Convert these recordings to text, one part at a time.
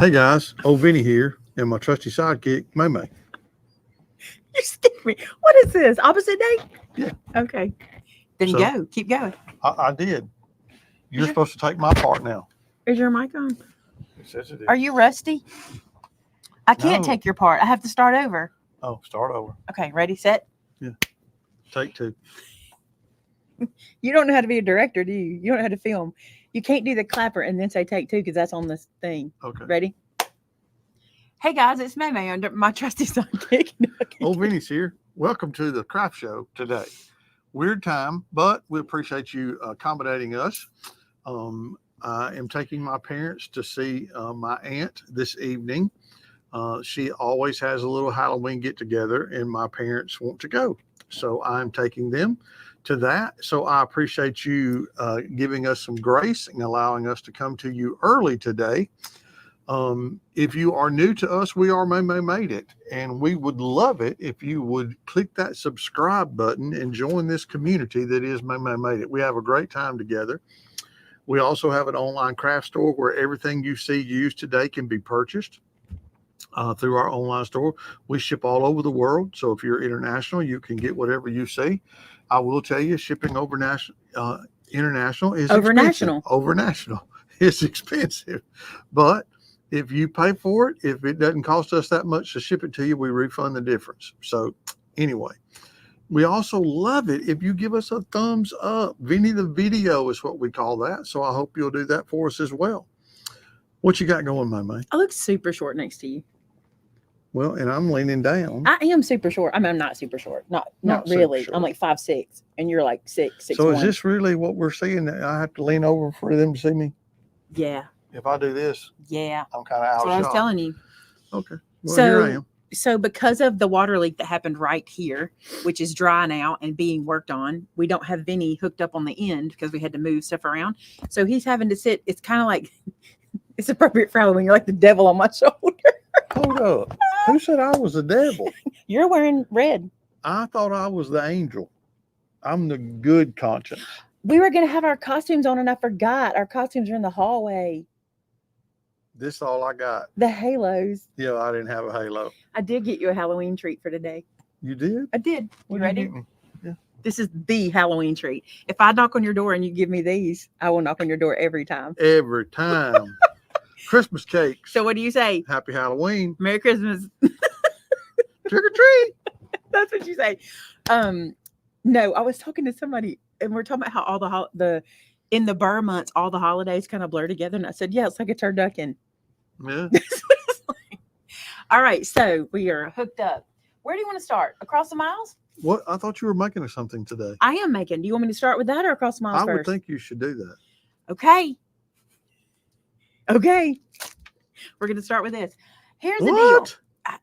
Hey guys, old Vinny here, and my trusty sidekick, Maymay. You scared me. What is this? Opposite day? Yeah. Okay. Then So- go. Keep going. I did. You're supposed to take my part now. Is your mic on? It says it is. Are you rusty? I can't No. take your part. I have to start over. Oh, start over. Okay, ready, set. Take two. You don't know how to be a director, do you? You don't know how to film. You can't do the clapper and then say take two because that's on this thing. Okay. Ready? Hey guys, it's Maymay under my trusty sidekick. Old Vinny's here. Welcome to the craft show today. Weird time, but we appreciate you accommodating us. I am taking my parents to see my aunt this evening. She always has a little Halloween get together, and my parents want to go. So I'm taking them to that. So I appreciate you giving us some grace and allowing us to come to you early today. If you are new to us, we are Maymay Made It, and we would love it if you would click that subscribe button and join this community that is Maymay Made It. We have a great time together. We also have an online craft store where everything you see used today can be purchased through our online store. We ship all over the world, so if you're international, you can get whatever you see. I will tell you, shipping international is Overnational. Overnational is expensive, but if you pay for it, if it doesn't cost us that much to ship it to you, we refund the difference. So anyway, we also love it if you give us a thumbs up. Vinny the video is what we call that. So I hope you'll do that for us as well. What you got going, Maymay? I look super short next to you. Well, and I'm leaning down. I am super short. I mean, I'm not super short. Not Not really. super I'm short. like 5'6", and you're like 6'1". So is this really what we're seeing? That I have to lean over for them to see me? Yeah. If I do this, Yeah. I'm kind of That's out what I was shot. telling you. Okay. Well, So- here I am. So because of the water leak that happened right here, which is dry now and being worked on, we don't have Vinny hooked up on the end because we had to move stuff around. So he's having to sit. It's kind of like, it's appropriate for Halloween. You're like the devil on my shoulder. Hold up. Who said I was the devil? You're wearing red. I thought I was the angel. I'm the good conscience. We were going to have our costumes on and I forgot. Our costumes are in the hallway. This is all I got. The halos. Yeah, I didn't have a halo. I did get you a Halloween treat for today. You did? I did. You What did ready? get me? This is the Halloween treat. If I knock on your door and you give me these, I will knock on your door every time. Every time. Christmas cakes. So what do you say? Happy Halloween. Merry Christmas. Trick or treat. That's what you say. No, I was talking to somebody and we're talking about how all the in the Burr months, all the holidays kind of blur together. And I said, yeah, it's like a turducken. Yeah. That's what it's like. All right, so we are hooked up. Where do you want to start? Across the miles? What? I thought you were making us something today. I am making. Do you want me to start with that or across the miles I would first? think you should do that. Okay. Okay. We're going to start with this. Here's the deal. What?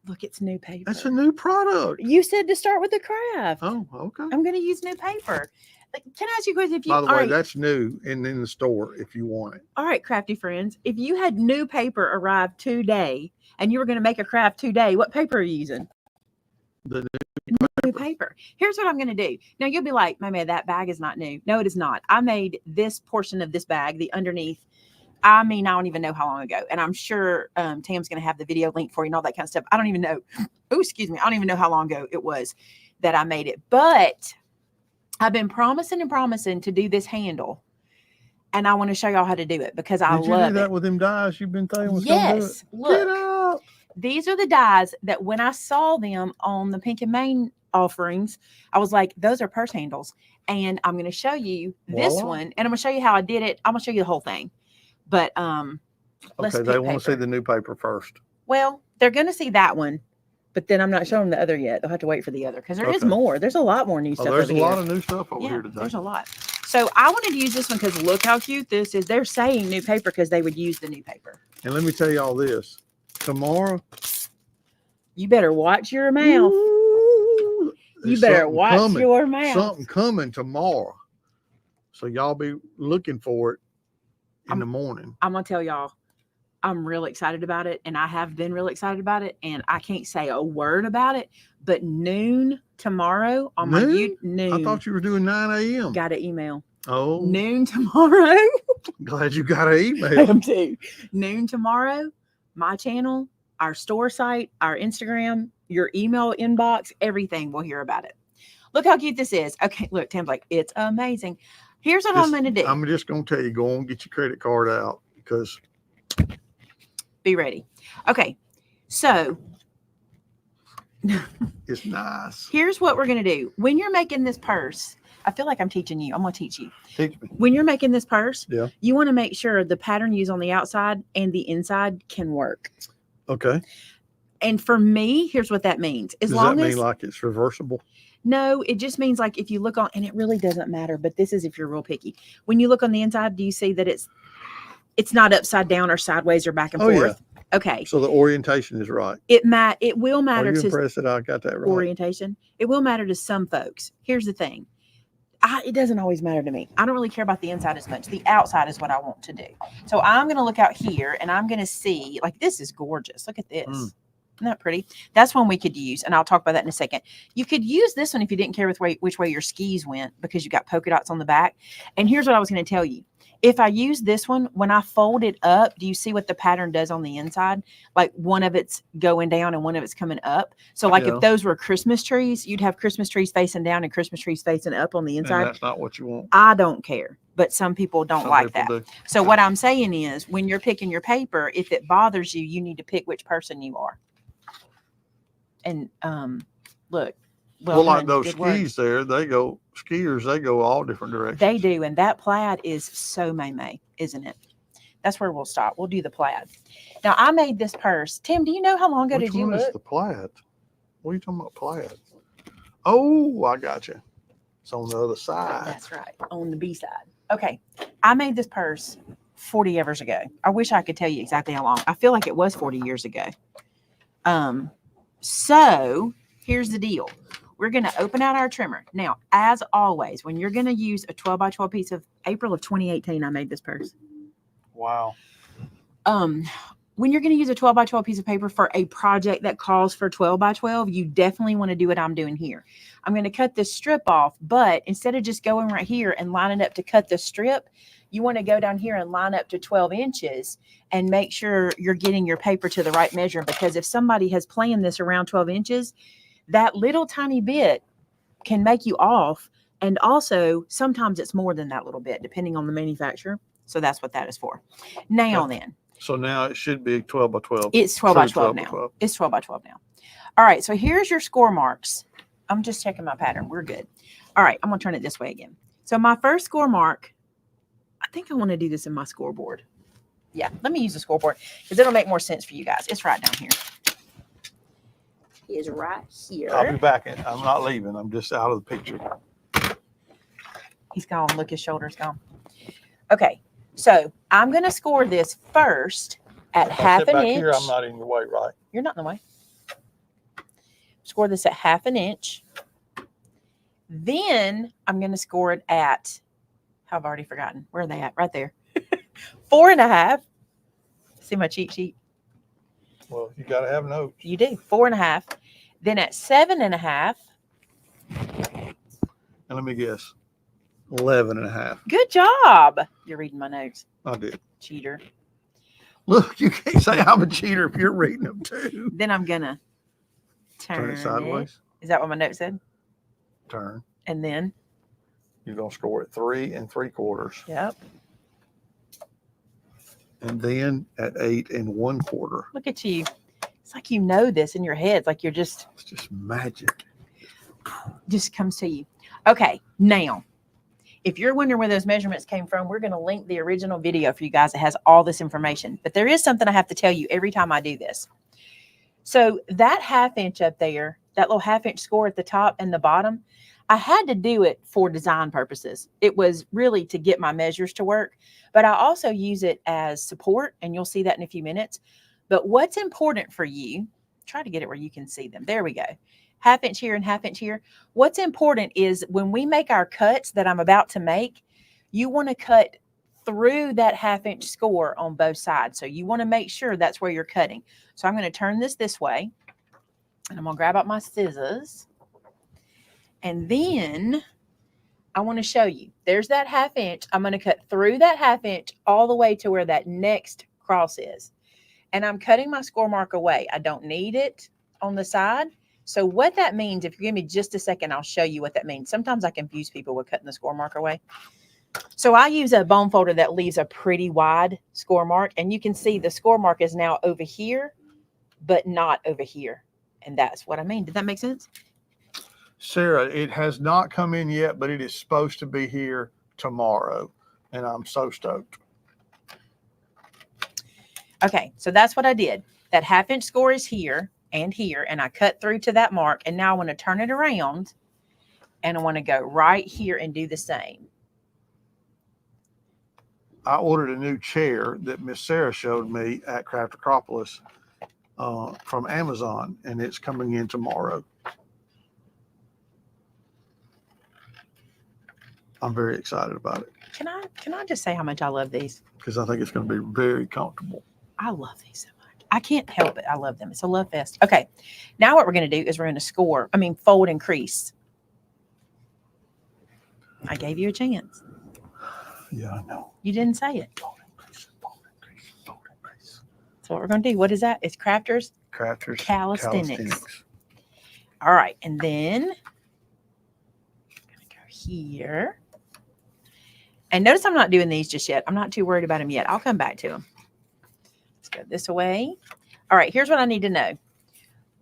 Look, it's new paper. That's a new product. You said to start with the craft. Oh, okay. I'm going to use new paper. Can I ask you a question? If you, By the all way, right, that's new and in the store if you want it. all right, crafty friends, if you had new paper arrive today and you were going to make a craft today, what paper are you using? The New paper. Here's what I'm going to do. Now you'll be like, Mamma, that bag is not new. No, it is not. I made this portion of this bag, the underneath. I mean, I don't even know how long ago. And I'm sure Tam's going to have the video link for you and all that kind of stuff. I don't even know. Oh, excuse me. I don't even know how long ago it was that I made it. But I've been promising and promising to do this handle. And I want to show y'all how to do it because I Did you love do that it. with them dies you've been saying was gonna do it? Yes. Get Look, out. these are the dies that when I saw them on the Pink and Main offerings, I was like, those are purse handles. And I'm going to show you this Voila. one. And I'm going to show you how I did it. I'm going to show you the whole thing. But let's Okay, pick they want to see paper. the new paper first. Well, they're going to see that one. But then I'm not showing them the other yet. They'll have to wait for the other because there is Okay. more. There's a lot more new Oh, stuff there's over a lot here. of new stuff over Yeah, here today. there's a lot. So I wanted to use this one because look how cute this is. They're saying new paper because they would use the new paper. And let me tell you all this. Tomorrow, You better watch your mouth. ooh, You there's better something watch coming. your mouth. Something coming tomorrow. So y'all be looking for it in the morning. I'm going to tell y'all, I'm real excited about it. And I have been real excited about it. And I can't say a word about it. But noon tomorrow on my noon. I thought you were doing 9 a.m. Got an email. Oh, Noon tomorrow. glad you got an I email. am too. Noon tomorrow. my channel, our store site, our Instagram, your email inbox, everything will hear about it. Look how cute this is. Okay, look, Tim's like, it's amazing. Here's what I'm going to do. I'm just going to tell you, go on, get your credit card out because. Be ready. Okay, so. It's nice. Here's what we're going to do. When you're making this purse, I feel like I'm teaching you. I'm going to teach you. Teach me. When you're making this purse, yeah, you want to make sure the pattern used on the outside and the inside can work. Okay. And for me, here's what that means. Does that mean like it's reversible? No, it just means like if you look on, and it really doesn't matter, but this is if you're real picky. When you look on the inside, do you see that it's not upside down or sideways or back and forth? Yeah. Okay. So the orientation is right. It will matter. Are you impressed that I got that right? Orientation. It will matter to some folks. Here's the thing. It doesn't always matter to me. I don't really care about the inside as much. The outside is what I want to do. So I'm going to look out here and I'm going to see, like, this is gorgeous. Look at this. Isn't that pretty? That's one we could use. And I'll talk about that in a second. You could use this one if you didn't care which way your skis went because you got polka dots on the back. And here's what I was going to tell you. If I use this one, when I fold it up, do you see what the pattern does on the inside? Like one of it's going down and one of it's coming up. So like if those were Christmas trees, you'd have Christmas trees facing down and Christmas trees facing up on the inside. And that's not what you want. I don't care, but some people don't like that. Do. So what I'm saying is when you're picking your paper, if it bothers you, you need to pick which person you are. And look. Well, like those skis there, skiers, they go all different directions. They do. And that plaid is so Maymay, isn't it? That's where we'll stop. We'll do the plaid. Now, I made this purse. Tim, do you know how long ago did you look? Which one is the plaid? What are you talking about, plaid? Oh, I got you. It's on the other side. That's right. On the B side. Okay. I made this purse 40 years ago. I wish I could tell you exactly how long. I feel like it was 40 years ago. So here's the deal. We're going to open out our trimmer. Now, as always, when you're going to use a 12 by 12 piece of April of 2018, I made this purse. Wow. When you're going to use a 12 by 12 piece of paper for a project that calls for 12 by 12, you definitely want to do what I'm doing here. I'm going to cut this strip off, but instead of just going right here and lining up to cut the strip, you want to go down here and line up to 12 inches and make sure you're getting your paper to the right measure. Because if somebody has planned this around 12 inches, that little tiny bit can make you off. And also, sometimes it's more than that little bit, depending on the manufacturer. So that's what that is for. Now then. So now it should be 12 by 12. It's 12 by 12 now. It's 12 by 12 now. All right. So here's your score marks. I'm just checking my pattern. We're good. All right. I'm going to turn it this way again. So my first score mark, I think I want to do this in my scoreboard. Yeah. Let me use the scoreboard because it'll make more sense for you guys. It's right down here. Is right here. I'll be back. I'm not leaving. I'm just out of the picture. He's gone. Look, his shoulder's gone. Okay. So I'm going to score this first at half an inch. Here, I'm not in your way, right? You're not in the way. Score this at half an inch. Then I'm going to score it at, I've already forgotten. Where are they at? Right there. 4.5. See my cheat sheet? Well, you got to have notes. You do. 4.5. Then at 7.5. And let me guess. 11.5. Good job. You're reading my notes. I did. Cheater. Look, you can't say I'm a cheater if you're reading them too. Then I'm going to turn it sideways. Is that what my note said? Turn. And then? You're going to score at 3 3/4. Yep. And then at 8 1/4. Look at you. It's like you know this in your head. It's like you're just. It's just magic. Just comes to you. Okay. Now, if you're wondering where those measurements came from, we're going to link the original video for you guys that has all this information. But there is something I have to tell you every time I do this. So that half inch up there, that little half inch score at the top and the bottom, I had to do it for design purposes. It was really to get my measures to work, but I also use it as support, and you'll see that in a few minutes. But what's important for you, try to get it where you can see them. There we go. Half inch here and half inch here. What's important is when we make our cuts that I'm about to make, you want to cut through that half inch score on both sides. So you want to make sure that's where you're cutting. So I'm going to turn this way, and I'm going to grab out my scissors. And then I want to show you, there's that half inch. I'm going to cut through that half inch all the way to where that next cross is. and I'm cutting my score mark away. I don't need it on the side. So what that means, if you give me just a second, I'll show you what that means. Sometimes I confuse people with cutting the score mark away. So I use a bone folder that leaves a pretty wide score mark, and you can see the score mark is now over here, but not over here. And that's what I mean. Did that make sense? Sarah, it has not come in yet, but it is supposed to be here tomorrow, and I'm so stoked. Okay, so that's what I did. That 1/2 inch score is here and here, and I cut through to that mark, and now I want to turn it around, and I want to go right here and do the same. I ordered a new chair that Miss Sarah showed me at Craft Acropolis from Amazon, and it's coming in tomorrow. I'm very excited about it. Can I just say how much I love these? Because I think it's going to be very comfortable. I love these so much. I can't help it. I love them. It's a love fest. Okay, now what we're going to do is we're going to fold and crease. I gave you a chance. Yeah, I know. You didn't say it. Fold and crease, fold and crease, fold and crease. So what we're going to do, what is that? It's Crafters Calisthenics. All right, and then I'm going to go here. And notice I'm not doing these just yet. I'm not too worried about them yet. I'll come back to them. Let's go this way. All right, here's what I need to know.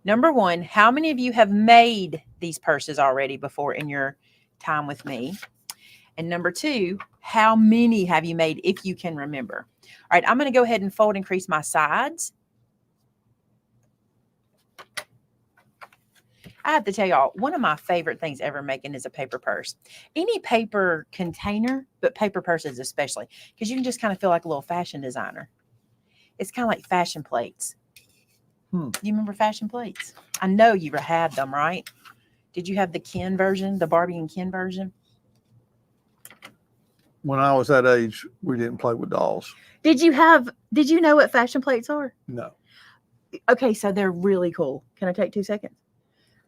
Number one, how many of you have made these purses already before in your time with me? And number two, how many have you made if you can remember? All right, I'm going to go ahead and fold and crease my sides. I have to tell y'all, one of my favorite things ever making is a paper purse. Any paper container, but paper purses especially, because you can just kind of feel like a little fashion designer. It's kind of like fashion plates. You remember fashion plates? I know you had them, right? Did you have the Ken version, the Barbie and Ken version? When I was that age, we didn't play with dolls. Did you know what fashion plates are? No. Okay, so they're really cool. Can I take 2 seconds?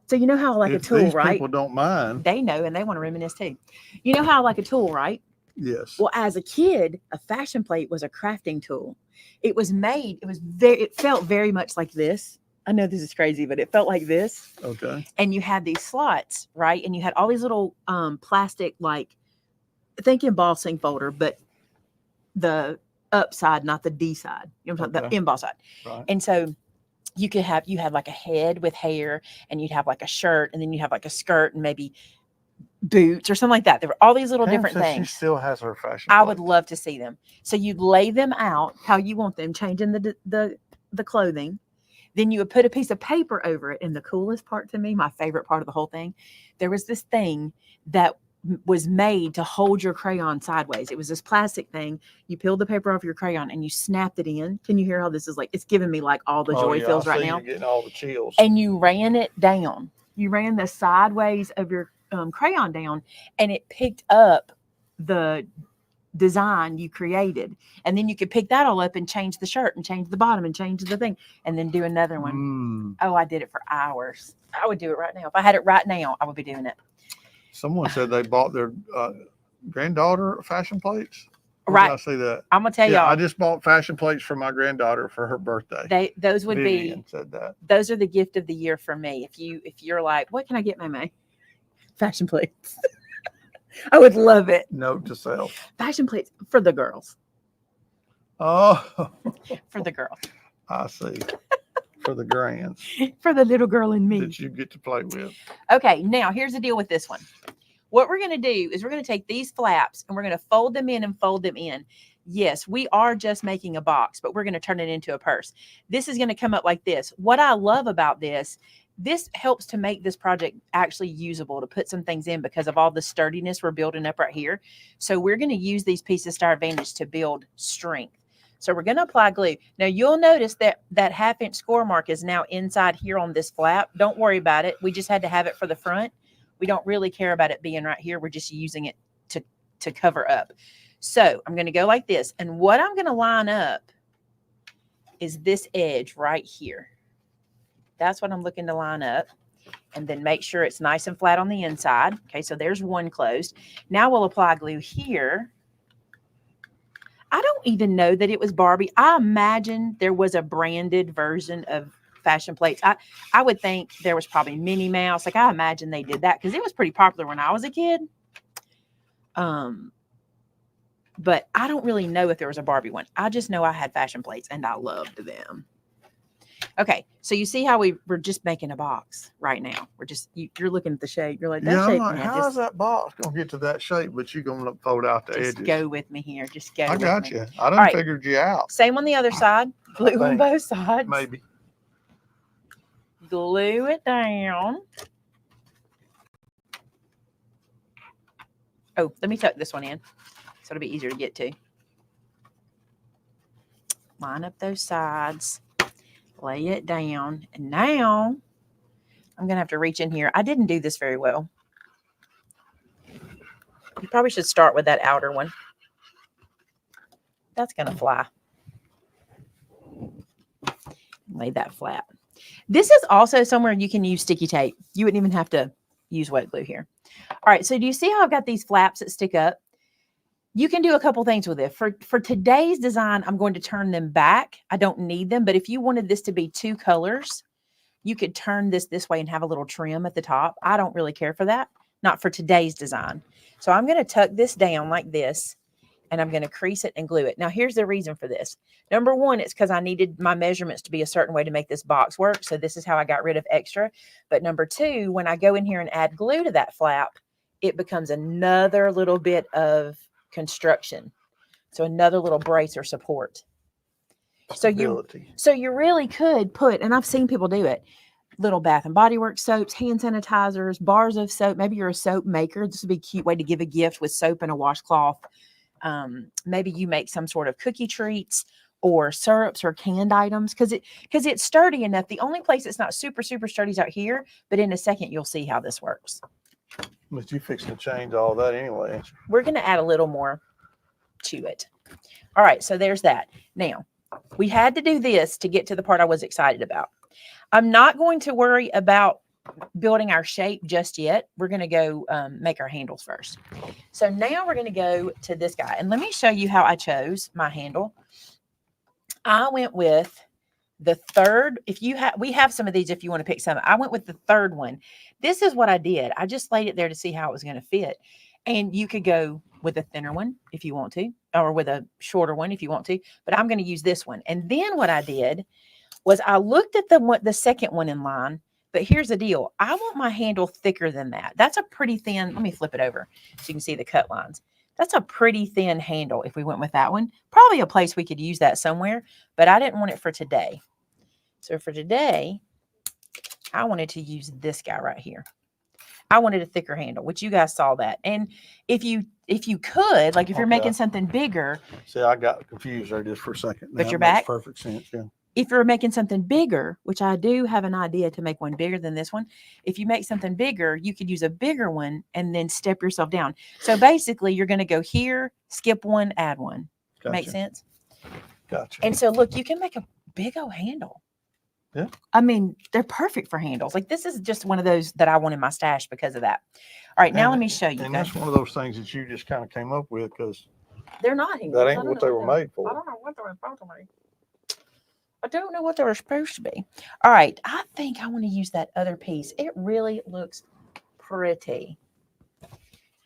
So you know how like If a tool, these right? people don't mind. They know, and they want to reminisce too. You know how like a tool, right? Yes. Well, as a kid, a fashion plate was a crafting tool. It was made, it felt very much like this. I know this is crazy, but it felt like this. Okay. And you had these slots, right? And you had all these little plastic, like, think embossing folder, but the up side, not the D side. You know what I'm talking about? The emboss side. Right. And so you had like a head with hair, and you'd have like a shirt, and then you have like a skirt and maybe boots or something like that. There were all these little different things. She still has her fashion. I would love to see them. So you'd lay them out how you want them, changing the clothing. Then you would put a piece of paper over it. And the coolest part to me, my favorite part of the whole thing, there was this thing that was made to hold your crayon sideways. It was this plastic thing. You peeled the paper off your crayon and you snapped it in. Can you hear how this is like? It's giving me like all the joy feels right now. You're getting all the chills. And you ran it down. You ran the sideways of your crayon down, and it picked up the design you created. And then you could pick that all up and change the shirt and change the bottom and change the thing and then do another one. Oh, I did it for hours. I would do it right now. If I had it right now, I would be doing it. Someone said they bought their granddaughter fashion plates. Right. I see that. I'm gonna tell y'all. I just bought fashion plates for my granddaughter for her birthday. Those would Vivian be. Said that. Those are the gift of the year for me. If you're like, what can I get, Maymay? Fashion plates. I would love it. Note to self. Fashion plates for the girls. Oh. For the girls. I see. For the grands. For the little girl in me. That you get to play with. Okay, now here's the deal with this one. What we're going to do is we're going to take these flaps and we're going to fold them in and fold them in. Yes, we are just making a box, but we're going to turn it into a purse. This is going to come up like this. What I love about this helps to make this project actually usable, to put some things in because of all the sturdiness we're building up right here. So we're going to use these pieces to our advantage to build strength. So we're going to apply glue. Now you'll notice that 1/2 inch score mark is now inside here on this flap. Don't worry about it. We just had to have it for the front. We don't really care about it being right here. We're just using it to cover up. So I'm going to go like this. And what I'm going to line up is this edge right here. That's what I'm looking to line up. And then make sure it's nice and flat on the inside. Okay, so there's one closed. Now we'll apply glue here. I don't even know that it was Barbie. I imagine there was a branded version of fashion plates. I would think there was probably Minnie Mouse. Like I imagine they did that because it was pretty popular when I was a kid. But I don't really know if there was a Barbie one. I just know I had fashion plates and I loved them. Okay, so you see how we're just making a box right now. We're just you're looking at the shape. You're like, that Yeah, I'm shape. like, Man, how's that box gonna get to that shape? But you're gonna fold out the just edges. go with me here. Just go. I with got me. you. I done All right. figured you out. Same on the other side. Glue on both sides. Maybe. Glue it down. Oh, let me tuck this one in so it'll be easier to get to. Line up those sides. Lay it down. And now I'm going to have to reach in here. I didn't do this very well. You probably should start with that outer one. That's going to fly. Lay that flat. This is also somewhere you can use sticky tape. You wouldn't even have to use wet glue here. All right, so do you see how I've got these flaps that stick up? You can do a couple things with it. For today's design, I'm going to turn them back. I don't need them, but if you wanted this to be 2 colors, you could turn this way and have a little trim at the top. I don't really care for that, not for today's design. So I'm going to tuck this down like this, and I'm going to crease it and glue it. Now, here's the reason for this. Number one, it's because I needed my measurements to be a certain way to make this box work. So this is how I got rid of extra. But number two, when I go in here and add glue to that flap, it becomes another little bit of construction. So another little brace or support. So you really could put, and I've seen people do it, little Bath and Body Works soaps, hand sanitizers, bars of soap. Maybe you're a soap maker. This would be a cute way to give a gift with soap and a washcloth. Maybe you make some sort of cookie treats or syrups or canned items because it's sturdy enough. The only place it's not super sturdy is out here, but in a second you'll see how this works. But you fixing to change all that anyway. We're going to add a little more to it. All right, so there's that. Now, we had to do this to get to the part I was excited about. I'm not going to worry about building our shape just yet. We're going to go make our handles first. So now we're going to go to this guy. And let me show you how I chose my handle. I went with the third. We have some of these if you want to pick some. I went with the third one. This is what I did. I just laid it there to see how it was going to fit. And you could go with a thinner one if you want to, or with a shorter one if you want to. But I'm going to use this one. And then what I did was I looked at the second one in line. But here's the deal. I want my handle thicker than that. That's a pretty thin. Let me flip it over so you can see the cut lines. That's a pretty thin handle if we went with that one. Probably a place we could use that somewhere, but I didn't want it for today. So for today, I wanted to use this guy right here. I wanted a thicker handle, which you guys saw that. And if you could, like if you're making something bigger. See, I got confused there just for a second. But you're back? Perfect sense, yeah. If you're making something bigger, which I do have an idea to make one bigger than this one. If you make something bigger, you could use a bigger one and then step yourself down. So basically, you're going to go here, skip one, add one. Gotcha. Make sense? Gotcha. And so, look, you can make a big old handle. Yeah. I mean, they're perfect for handles. Like, this is just one of those that I want in my stash because of that. All right, now let me show you. And that's one of those things that you just kind of came up with because they're not handles. That ain't what they were made for. I don't know what they were supposed to be. I don't know what they were supposed to be. All right. I think I want to use that other piece. It really looks pretty.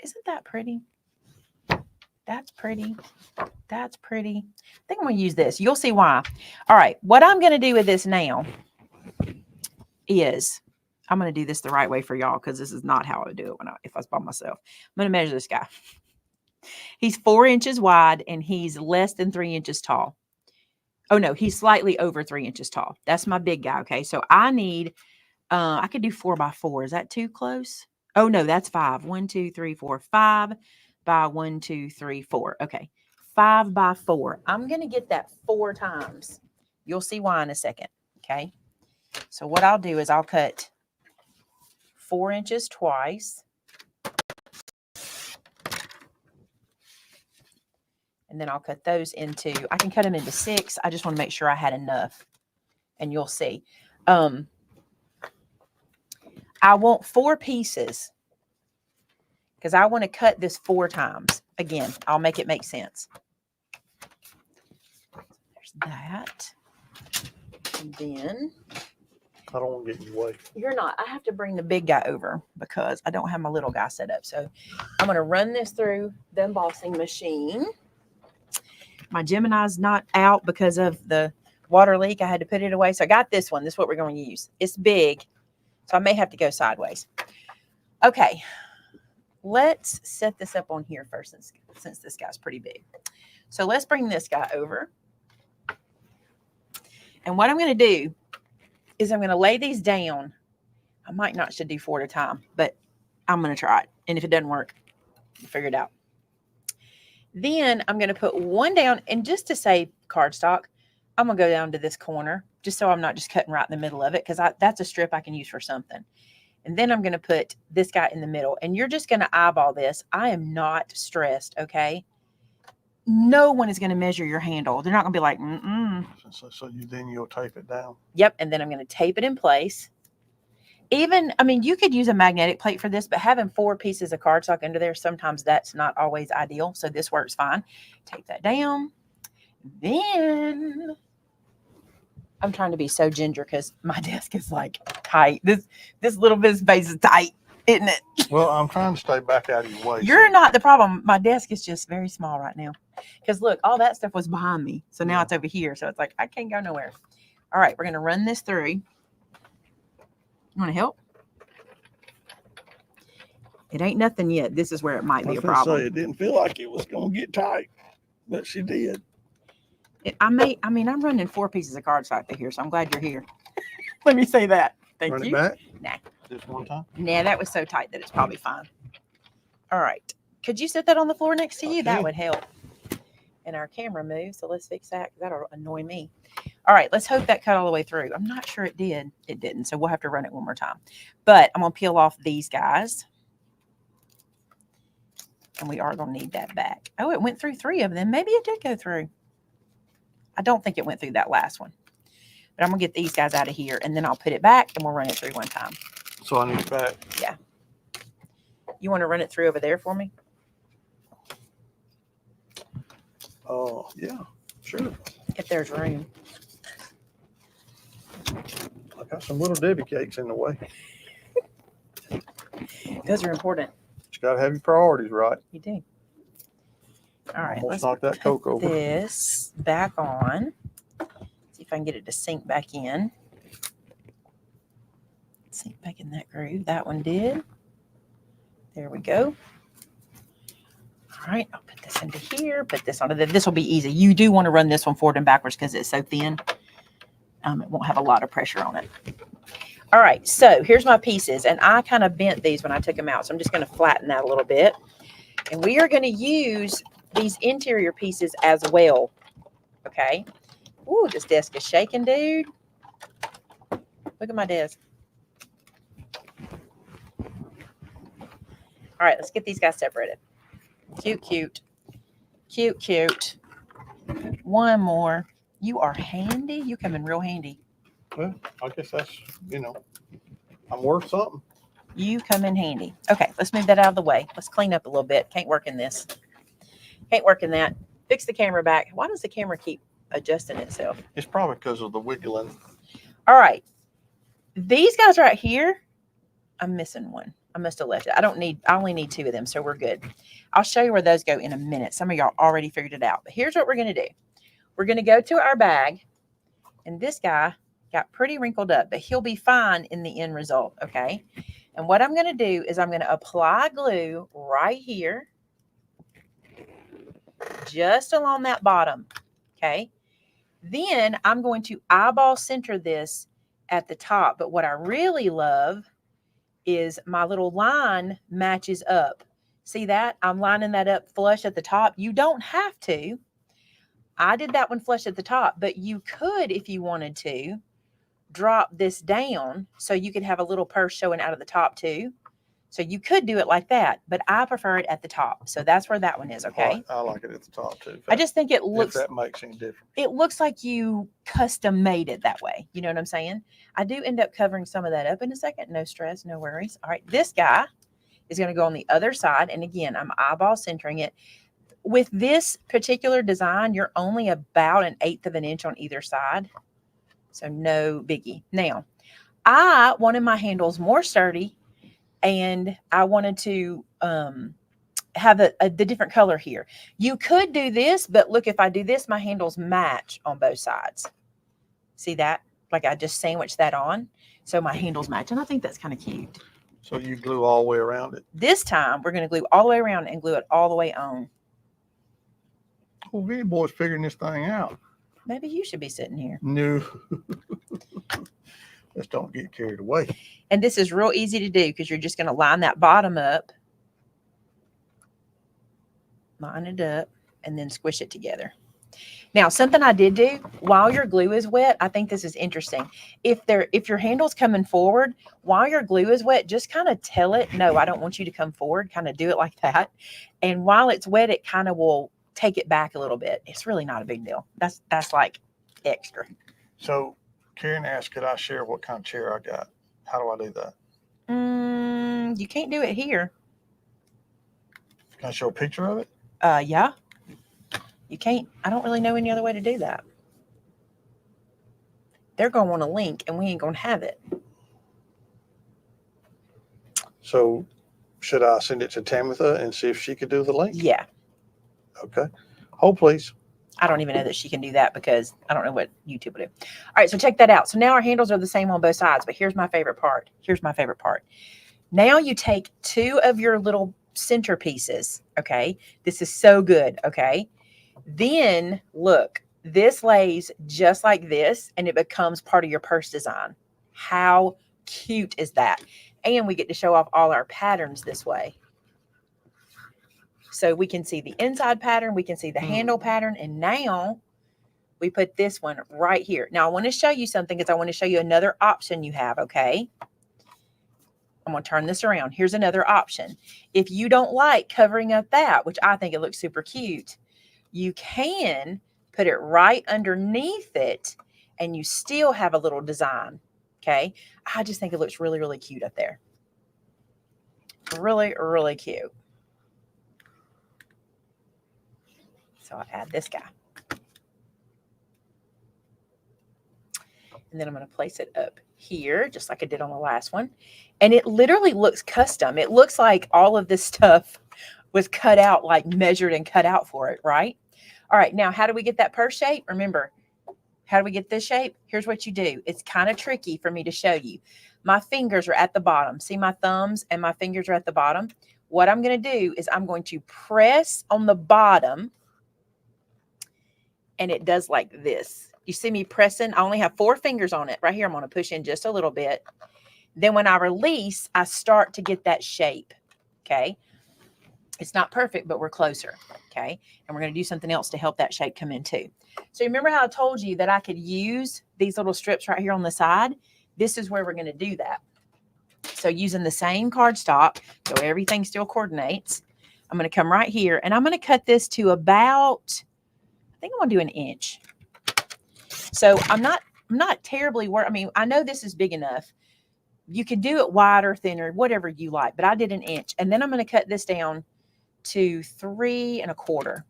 Isn't that pretty? That's pretty. That's pretty. I think I'm going to use this. You'll see why. All right. What I'm going to do with this now is I'm going to do this the right way for y'all because this is not how I would do it if I was by myself. I'm going to measure this guy. He's 4 inches wide and he's less than 3 inches tall. Oh, no, he's slightly over 3 inches tall. That's my big guy, okay? So I need, I could do 4 by 4. Is that too close? Oh, no, that's 5. 1, 2, 3, 4, 5 by 1, 2, 3, 4. Okay, 5 by 4. I'm going to get that 4 times. You'll see why in a second, okay? So what I'll do is I'll cut 4 inches twice. And then I'll cut those into, I can cut them into 6. I just want to make sure I had enough. And you'll see. I want 4 pieces because I want to cut this 4 times. Again, I'll make it make sense. that. And then I don't want to get in your way. you're not. I have to bring the big guy over because I don't have my little guy set up. So I'm going to run this through the embossing machine. My Gemini's not out because of the water leak. I had to put it away. So I got this one. This is what we're going to use. It's big, so I may have to go sideways. Okay, let's set this up on here first since this guy's pretty big. So let's bring this guy over. And what I'm going to do is I'm going to lay these down. I might not should do 4 at a time, but I'm going to try it. And if it doesn't work, we'll figure it out. Then I'm going to put one down, and just to save cardstock, I'm going to go down to this corner just so I'm not just cutting right in the middle of it, because that's a strip I can use for something. And then I'm going to put this guy in the middle, and you're just going to eyeball this. I am not stressed, okay? No one is going to measure your handle. They're not going to be like, So you'll tape it down. Yep, and then I'm going to tape it in place. Even, I mean, you could use a magnetic plate for this, but having 4 pieces of cardstock under there, sometimes that's not always ideal. So this works fine. Take that down. Then I'm trying to be so ginger because my desk is like tight. This little bit of space is tight, isn't it? Well, I'm trying to stay back out of your way. You're not the problem. My desk is just very small right now. Because look, all that stuff was behind me. So now it's over here. So it's like, I can't go nowhere. All right, we're going to run this through. You want to help? It ain't nothing yet. This is where it might be a problem. It didn't feel like it was going to get tight, but she did. I'm running 4 pieces of cardstock through here, so I'm glad you're here. Let me say that. Thank Run you. it back? Nah. Just one time? Nah, that was so tight that it's probably fine. All right. Could you set that on the floor next to you? Okay. That would help. And our camera moved, so let's fix that. That'll annoy me. All right, let's hope that cut all the way through. I'm not sure it did. It didn't, so we'll have to run it one more time. But I'm going to peel off these guys. And we are going to need that back. Oh, it went through 3 of them. Maybe it did go through. I don't think it went through that last one. But I'm going to get these guys out of here, and then I'll put it back, and we'll run it through one time. So I need it back? Yeah. You want to run it through over there for me? Oh, yeah, sure. If there's room. I got some little Debbie cakes in the way. Those are important. You got to have your priorities right. You do. All right, Almost let's knock that Coke over. this back on. See if I can get it to sink back in. Sink back in that groove. That one did. There we go. All right, I'll put this into here. Put this onto this will be easy. You do want to run this one forward and backwards because it's so thin. It won't have a lot of pressure on it. All right, so here's my pieces, and I kind of bent these when I took them out, so I'm just going to flatten that a little bit. And we are going to use these interior pieces as well, okay? Ooh, this desk is shaking, dude. Look at my desk. All right, let's get these guys separated. Cute, cute. Cute, cute. One more. You are handy. You come in real handy. Well, I guess that's, I'm worth something. You come in handy. Okay, let's move that out of the way. Let's clean up a little bit. Can't work in this. Can't work in that. Fix the camera back. Why does the camera keep adjusting itself? It's probably because of the wiggling. All right. These guys right here, I'm missing one. I must have left it. I only need 2 of them, so we're good. I'll show you where those go in a minute. Some of y'all already figured it out. But here's what we're going to do. We're going to go to our bag, and this guy got pretty wrinkled up, but he'll be fine in the end result, okay? And what I'm going to do is I'm going to apply glue right here, just along that bottom, okay? Then I'm going to eyeball center this at the top, but what I really love is my little line matches up. See that? I'm lining that up flush at the top. You don't have to. I did that one flush at the top, but you could, if you wanted to, drop this down so you could have a little purse showing out of the top too. So you could do it like that, but I prefer it at the top. So that's where that one is, okay? I like it at the top too. I just think it looks, if that makes any difference. it looks like you custom made it that way. You know what I'm saying? I do end up covering some of that up in a second. No stress, no worries. All right, this guy is going to go on the other side. And again, I'm eyeball centering it. with this particular design, you're only about 1/8 of an inch on either side. So no biggie. Now, I wanted my handles more sturdy, and I wanted to have the different color here. You could do this, but look, if I do this, my handles match on both sides. See that? Like I just sandwiched that on. So my handles match. And I think that's kind of cute. So you glue all the way around it? This time, we're going to glue all the way around and glue it all the way on. Well, Vinny Boy's figuring this thing out. Maybe you should be sitting here. No. Just don't get carried away. And this is real easy to do because you're just going to line that bottom up. Line it up and then squish it together. Now, something I did do while your glue is wet, I think this is interesting. If your handle's coming forward, while your glue is wet, just kind of tell it, no, I don't want you to come forward. Kind of do it like that. And while it's wet, it kind of will take it back a little bit. It's really not a big deal. That's like extra. So Karen asked, could I share what kind of chair I got? How do I do that? You can't do it here. Can I show a picture of it? Yeah. You can't. I don't really know any other way to do that. They're going to want a link, and we ain't going to have it. So should I send it to Tamitha and see if she could do the link? Yeah. Okay. Hold, please. I don't even know that she can do that because I don't know what YouTube will do. All right, so check that out. So now our handles are the same on both sides, but here's my favorite part. Now you take 2 of your little centerpieces, okay? This is so good, okay? Then, look, this lays just like this, and it becomes part of your purse design. How cute is that? And we get to show off all our patterns this way. So we can see the inside pattern, we can see the handle pattern, and now we put this one right here. Now, I want to show you something because I want to show you another option you have, okay? I'm going to turn this around. Here's another option. If you don't like covering up that, which I think it looks super cute, you can put it right underneath it, and you still have a little design, okay? I just think it looks really, really cute up there. Really, really cute. So I'll add this guy. And then I'm going to place it up here, just like I did on the last one. And it literally looks custom. It looks like all of this stuff was cut out, like measured and cut out for it, right? All right, now how do we get that purse shape? Remember, how do we get this shape? Here's what you do. It's kind of tricky for me to show you. My fingers are at the bottom. See, my thumbs and my fingers are at the bottom. What I'm going to do is I'm going to press on the bottom, and it does like this. You see me pressing? I only have 4 fingers on it. Right here, I'm going to push in just a little bit. Then when I release, I start to get that shape, okay? It's not perfect, but we're closer, okay? And we're going to do something else to help that shape come in too. So remember how I told you that I could use these little strips right here on the side? This is where we're going to do that. So using the same cardstock, so everything still coordinates, I'm going to come right here, and I'm going to cut this to about, I think I'm going to do 1 inch. So I'm not terribly worried. I mean, I know this is big enough. You can do it wider, thinner, whatever you like, but I did 1 inch. And then I'm going to cut this down to 3 1/4.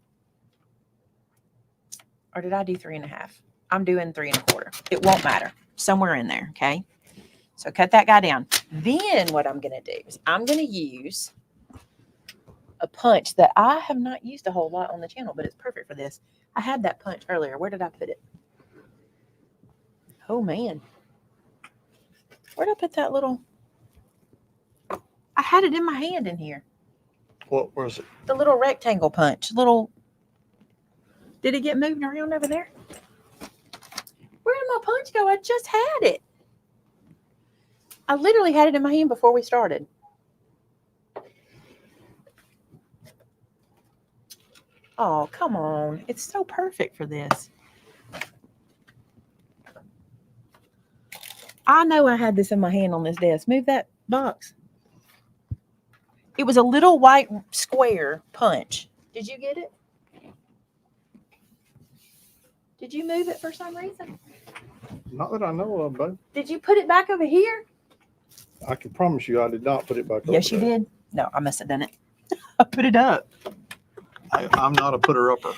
Or did I do 3 1/2? I'm doing 3 1/4. It won't matter. Somewhere in there, okay? So cut that guy down. Then what I'm going to do is I'm going to use a punch that I have not used a whole lot on the channel, but it's perfect for this. I had that punch earlier. Where did I put it? Oh, man. Where did I put that little? I had it in my hand in here. What was it? The little rectangle punch. Did it get moving around over there? Where did my punch go? I just had it. I literally had it in my hand before we started. Oh, come on. It's so perfect for this. I know I had this in my hand on this desk. Move that box. It was a little white square punch. Did you get it? Did you move it for some reason? Not that I know of, babe. Did you put it back over here? I can promise you I did not put it back over Yes, you there. did. No, I must have done it. I put it up. I'm not a putter-upper.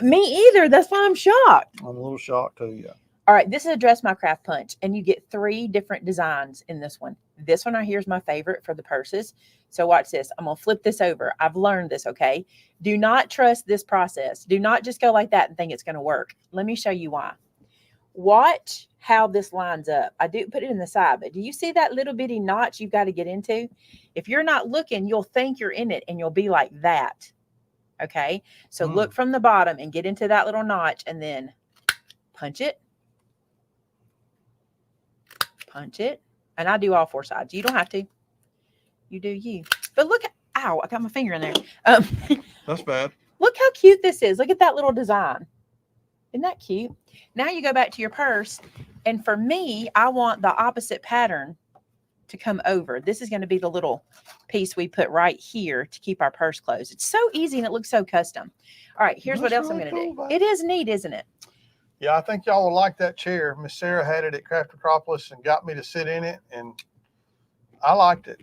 Me either. That's why I'm shocked. I'm a little shocked too, yeah. All right, this is a Dress My Craft punch, and you get 3 different designs in this one. This one right here is my favorite for the purses. So watch this. I'm going to flip this over. I've learned this, okay? Do not trust this process. Do not just go like that and think it's going to work. Let me show you why. Watch how this lines up. I do put it in the side, but do you see that little bitty notch you've got to get into? If you're not looking, you'll think you're in it, and you'll be like that, okay? So look from the bottom and get into that little notch, and then punch it. Punch it. And I do all 4 sides. You don't have to. You do you. But look at, ow, I got my finger in there. That's bad. Look how cute this is. Look at that little design. Isn't that cute? Now you go back to your purse. And for me, I want the opposite pattern to come over. This is going to be the little piece we put right here to keep our purse closed. It's so easy and it looks so custom. All right, here's what else I'm going to do. It is neat, isn't it? Yeah, I think y'all will like that chair. Miss Sarah had it at Craft Acropolis and got me to sit in it, and I liked it.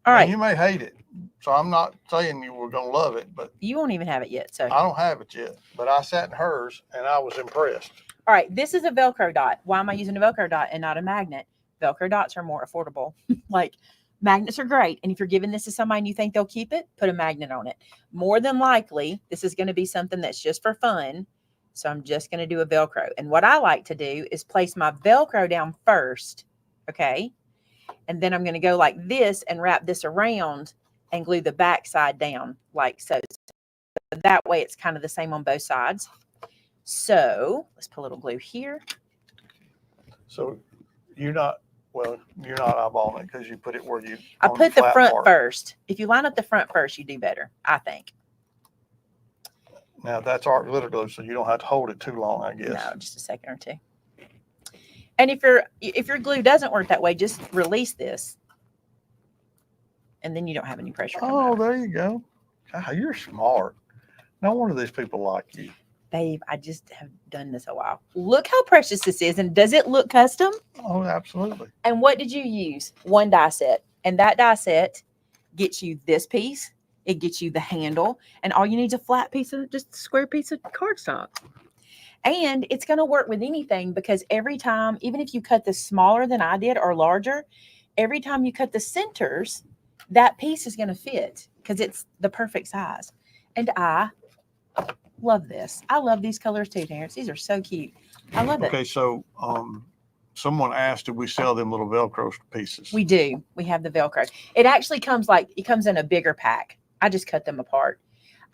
All right. Now, you may hate it, so I'm not saying you were going to love it, but you won't even have it yet. So I don't have it yet, but I sat in hers, and I was impressed. All right, this is a Velcro dot. Why am I using a Velcro dot and not a magnet? Velcro dots are more affordable. Like, magnets are great, and if you're giving this to somebody and you think they'll keep it, put a magnet on it. More than likely, this is going to be something that's just for fun. So I'm just going to do a Velcro. And what I like to do is place my Velcro down first, okay? And then I'm going to go like this and wrap this around and glue the back side down like so. So that way it's kind of the same on both sides. So let's put a little glue here. So you're not eyeballing it because you put it where you. I put the front first. If you line up the front first, you do better, I think. Now that's art glitter glue, so you don't have to hold it too long, I guess. No, just a second or 2. And if your glue doesn't work that way, just release this, and then you don't have any pressure. Oh, there you go. God, you're smart. No wonder these people like you. Babe, I just have done this a while. Look how precious this is, and does it look custom? Oh, absolutely. And what did you use? 1 die set, and that die set gets you this piece. It gets you the handle, and all you need is a flat piece of, just a square piece of cardstock. And it's going to work with anything because every time, even if you cut this smaller than I did or larger, every time you cut the centers, that piece is going to fit because it's the perfect size. And I love this. I love these colors too, Terrence. These are so cute. I love it. Okay, so someone asked, did we sell them little Velcro pieces? We do. We have the Velcro. It actually comes in a bigger pack. I just cut them apart.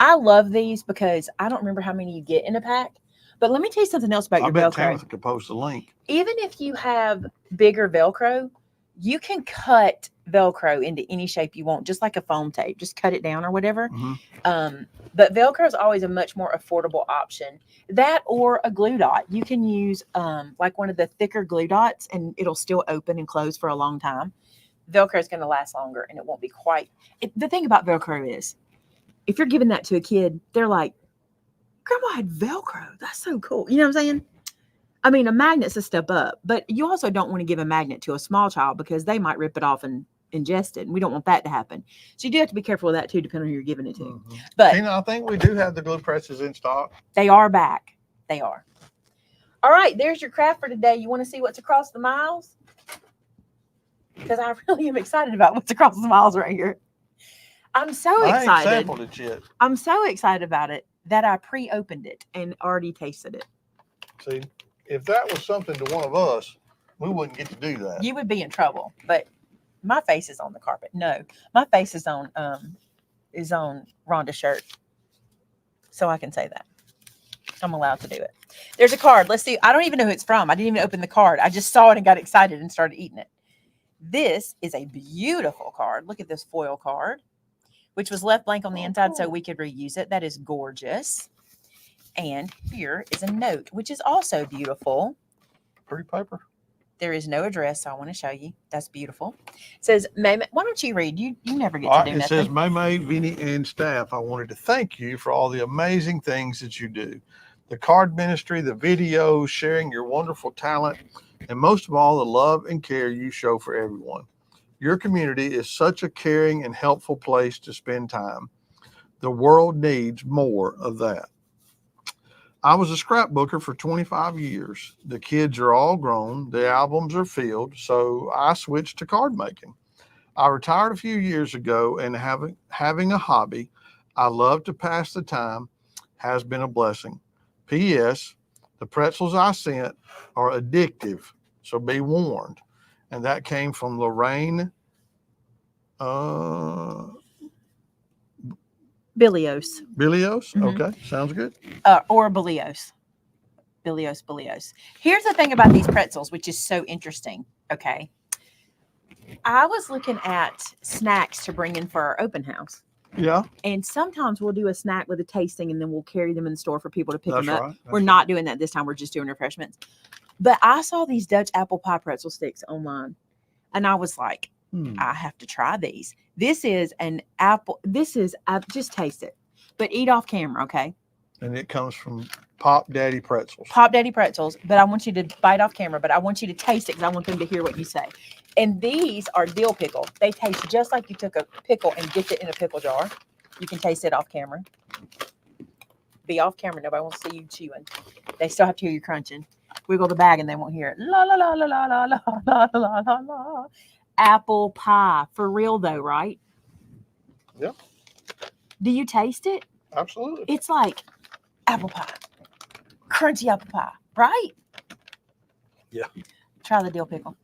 I love these because I don't remember how many you get in a pack. But let me tell you something else about your Velcro. I bet Tabitha could post a link. Even if you have bigger Velcro, you can cut Velcro into any shape you want, just like a foam tape. Just cut it down or whatever. But Velcro is always a much more affordable option. That or a glue dot. You can use like one of the thicker glue dots, and it'll still open and close for a long time. Velcro is going to last longer, and it won't be quite. The thing about Velcro is, if you're giving that to a kid, they're like, Grandma had Velcro. That's so cool. You know what I'm saying? I mean, a magnet's a step up, but you also don't want to give a magnet to a small child because they might rip it off and ingest it. And we don't want that to happen. So you do have to be careful with that too, depending on who you're giving it to. But Tina, I think we do have the glue presses in stock. They are back. They are. All right, there's your craft for today. You want to see what's across the miles? Because I really am excited about what's across the miles right here. I'm so excited. I ain't sampled it yet. I'm so excited about it that I pre-opened it and already tasted it. See, if that was something to one of us, we wouldn't get to do that. You would be in trouble. But my face is on the carpet. No, my face is on Rhonda's shirt. So I can say that. I'm allowed to do it. There's a card. Let's see. I don't even know who it's from. I didn't even open the card. I just saw it and got excited and started eating it. This is a beautiful card. Look at this foil card, which was left blank on the inside so we could reuse it. That is gorgeous. And here is a note, which is also beautiful. Pretty paper. There is no address, so I want to show you. That's beautiful. It says, Maymay, why don't you read? You never get to do nothing. It says, Maymay, Vinny, and staff, I wanted to thank you for all the amazing things that you do. The card ministry, the videos, sharing your wonderful talent, and most of all, the love and care you show for everyone. Your community is such a caring and helpful place to spend time. The world needs more of that. I was a scrapbooker for 25 years. The kids are all grown, the albums are filled, so I switched to card making. I retired a few years ago, and having a hobby I love to pass the time has been a blessing. P.S. The pretzels I sent are addictive, so be warned. And that came from Lorraine uh, Bilios. Bilios. Mhm. Okay, sounds good. Or Bilios. Bilios. Here's the thing about these pretzels, which is so interesting. Okay. I was looking at snacks to bring in for our open house. Yeah, And sometimes we'll do a snack with a tasting and then we'll carry them in the store for people to pick that's them up. right. We're not doing that this time. We're just doing refreshments. But I saw these Dutch apple pie pretzel sticks online and I was like, I have to try these. This is an apple. Just taste it, but eat off camera, okay? And it comes from Pop Daddy Pretzels. Pop Daddy pretzels, but I want you to bite off camera, but I want you to taste it because I want them to hear what you say. And these are dill pickle. They taste just like you took a pickle and dipped it in a pickle jar. You can taste it off camera. Be off camera. Nobody wants to see you chewing. They still have to hear you crunching. Wiggle the bag and they won't hear it. La la la la la la la la la la la. Apple pie. For real though, right? Yep. Do you taste it? Absolutely. It's like apple pie. Crunchy apple pie, right? Yeah. Try the dill pickle.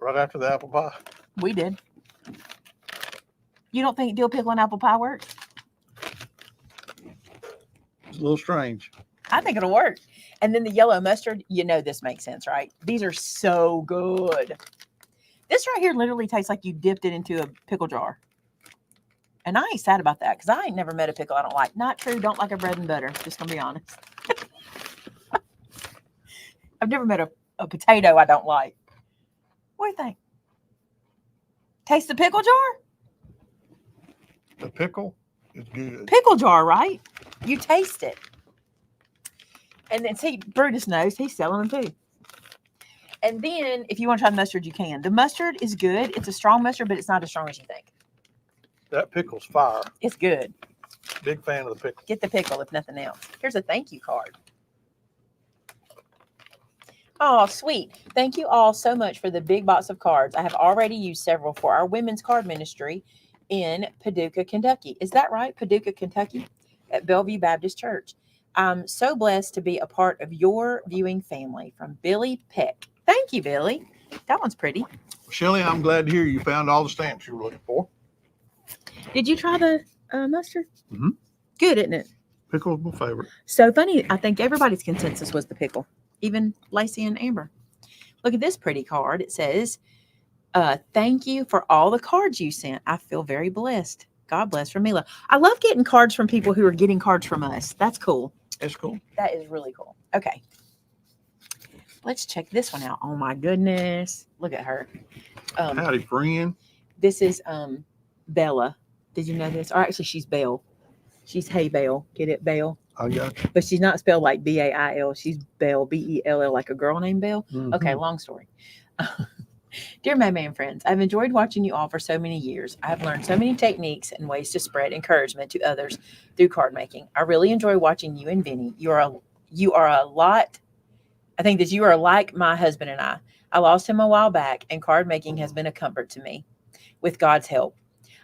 Right after the apple pie. We did. You don't think dill pickle and apple pie works? It's a little strange. I think it'll work. And then the yellow mustard, you know this makes sense, right? These are so good. This right here literally tastes like you dipped it into a pickle jar. And I ain't sad about that because I ain't never met a pickle I don't like. Not true. Don't like a bread and butter. Just going to be honest. I've never met a potato I don't like. What do you think? Taste the pickle jar? The pickle is good. Pickle jar, right? You taste it. And then see, Brutus knows he's selling them too. And then if you want to try the mustard, you can. The mustard is good. It's a strong mustard, but it's not as strong as you think. That pickle's fire. It's good. Big fan of the pickle. Get the pickle if nothing else. Here's a thank you card. Oh, sweet. Thank you all so much for the big box of cards. I have already used several for our women's card ministry in Paducah, Kentucky. Is that right? Paducah, Kentucky at Bellevue Baptist Church. I'm so blessed to be a part of your viewing family. From Billy Peck. Thank you, Billy. That one's pretty. Shelly, I'm glad to hear you found all the stamps you were looking for. Did you try the mustard? Mm-hmm. Good, isn't it? Pickle's my favorite. So funny. I think everybody's consensus was the pickle, even Lacey and Amber. Look at this pretty card. It says, thank you for all the cards you sent. I feel very blessed. God bless, from Mila. I love getting cards from people who are getting cards from us. That's cool. It's cool. That is really cool. Okay. Let's check this one out. Oh my goodness. Look at her. Howdy, friend. This is Bella. Did you know this? Or actually, she's Belle. She's Hey Belle. Get it, Belle? I got you. But she's not spelled like B-A-I-L. She's Belle, B-E-L-L, like a girl named Belle. Mm-hmm. Okay, long story. Dear Maymay and friends, I've enjoyed watching you all for so many years. I have learned so many techniques and ways to spread encouragement to others through card making. I really enjoy watching you and Vinny. You are a lot. I think that you are like my husband and I. I lost him a while back, and card making has been a comfort to me with God's help.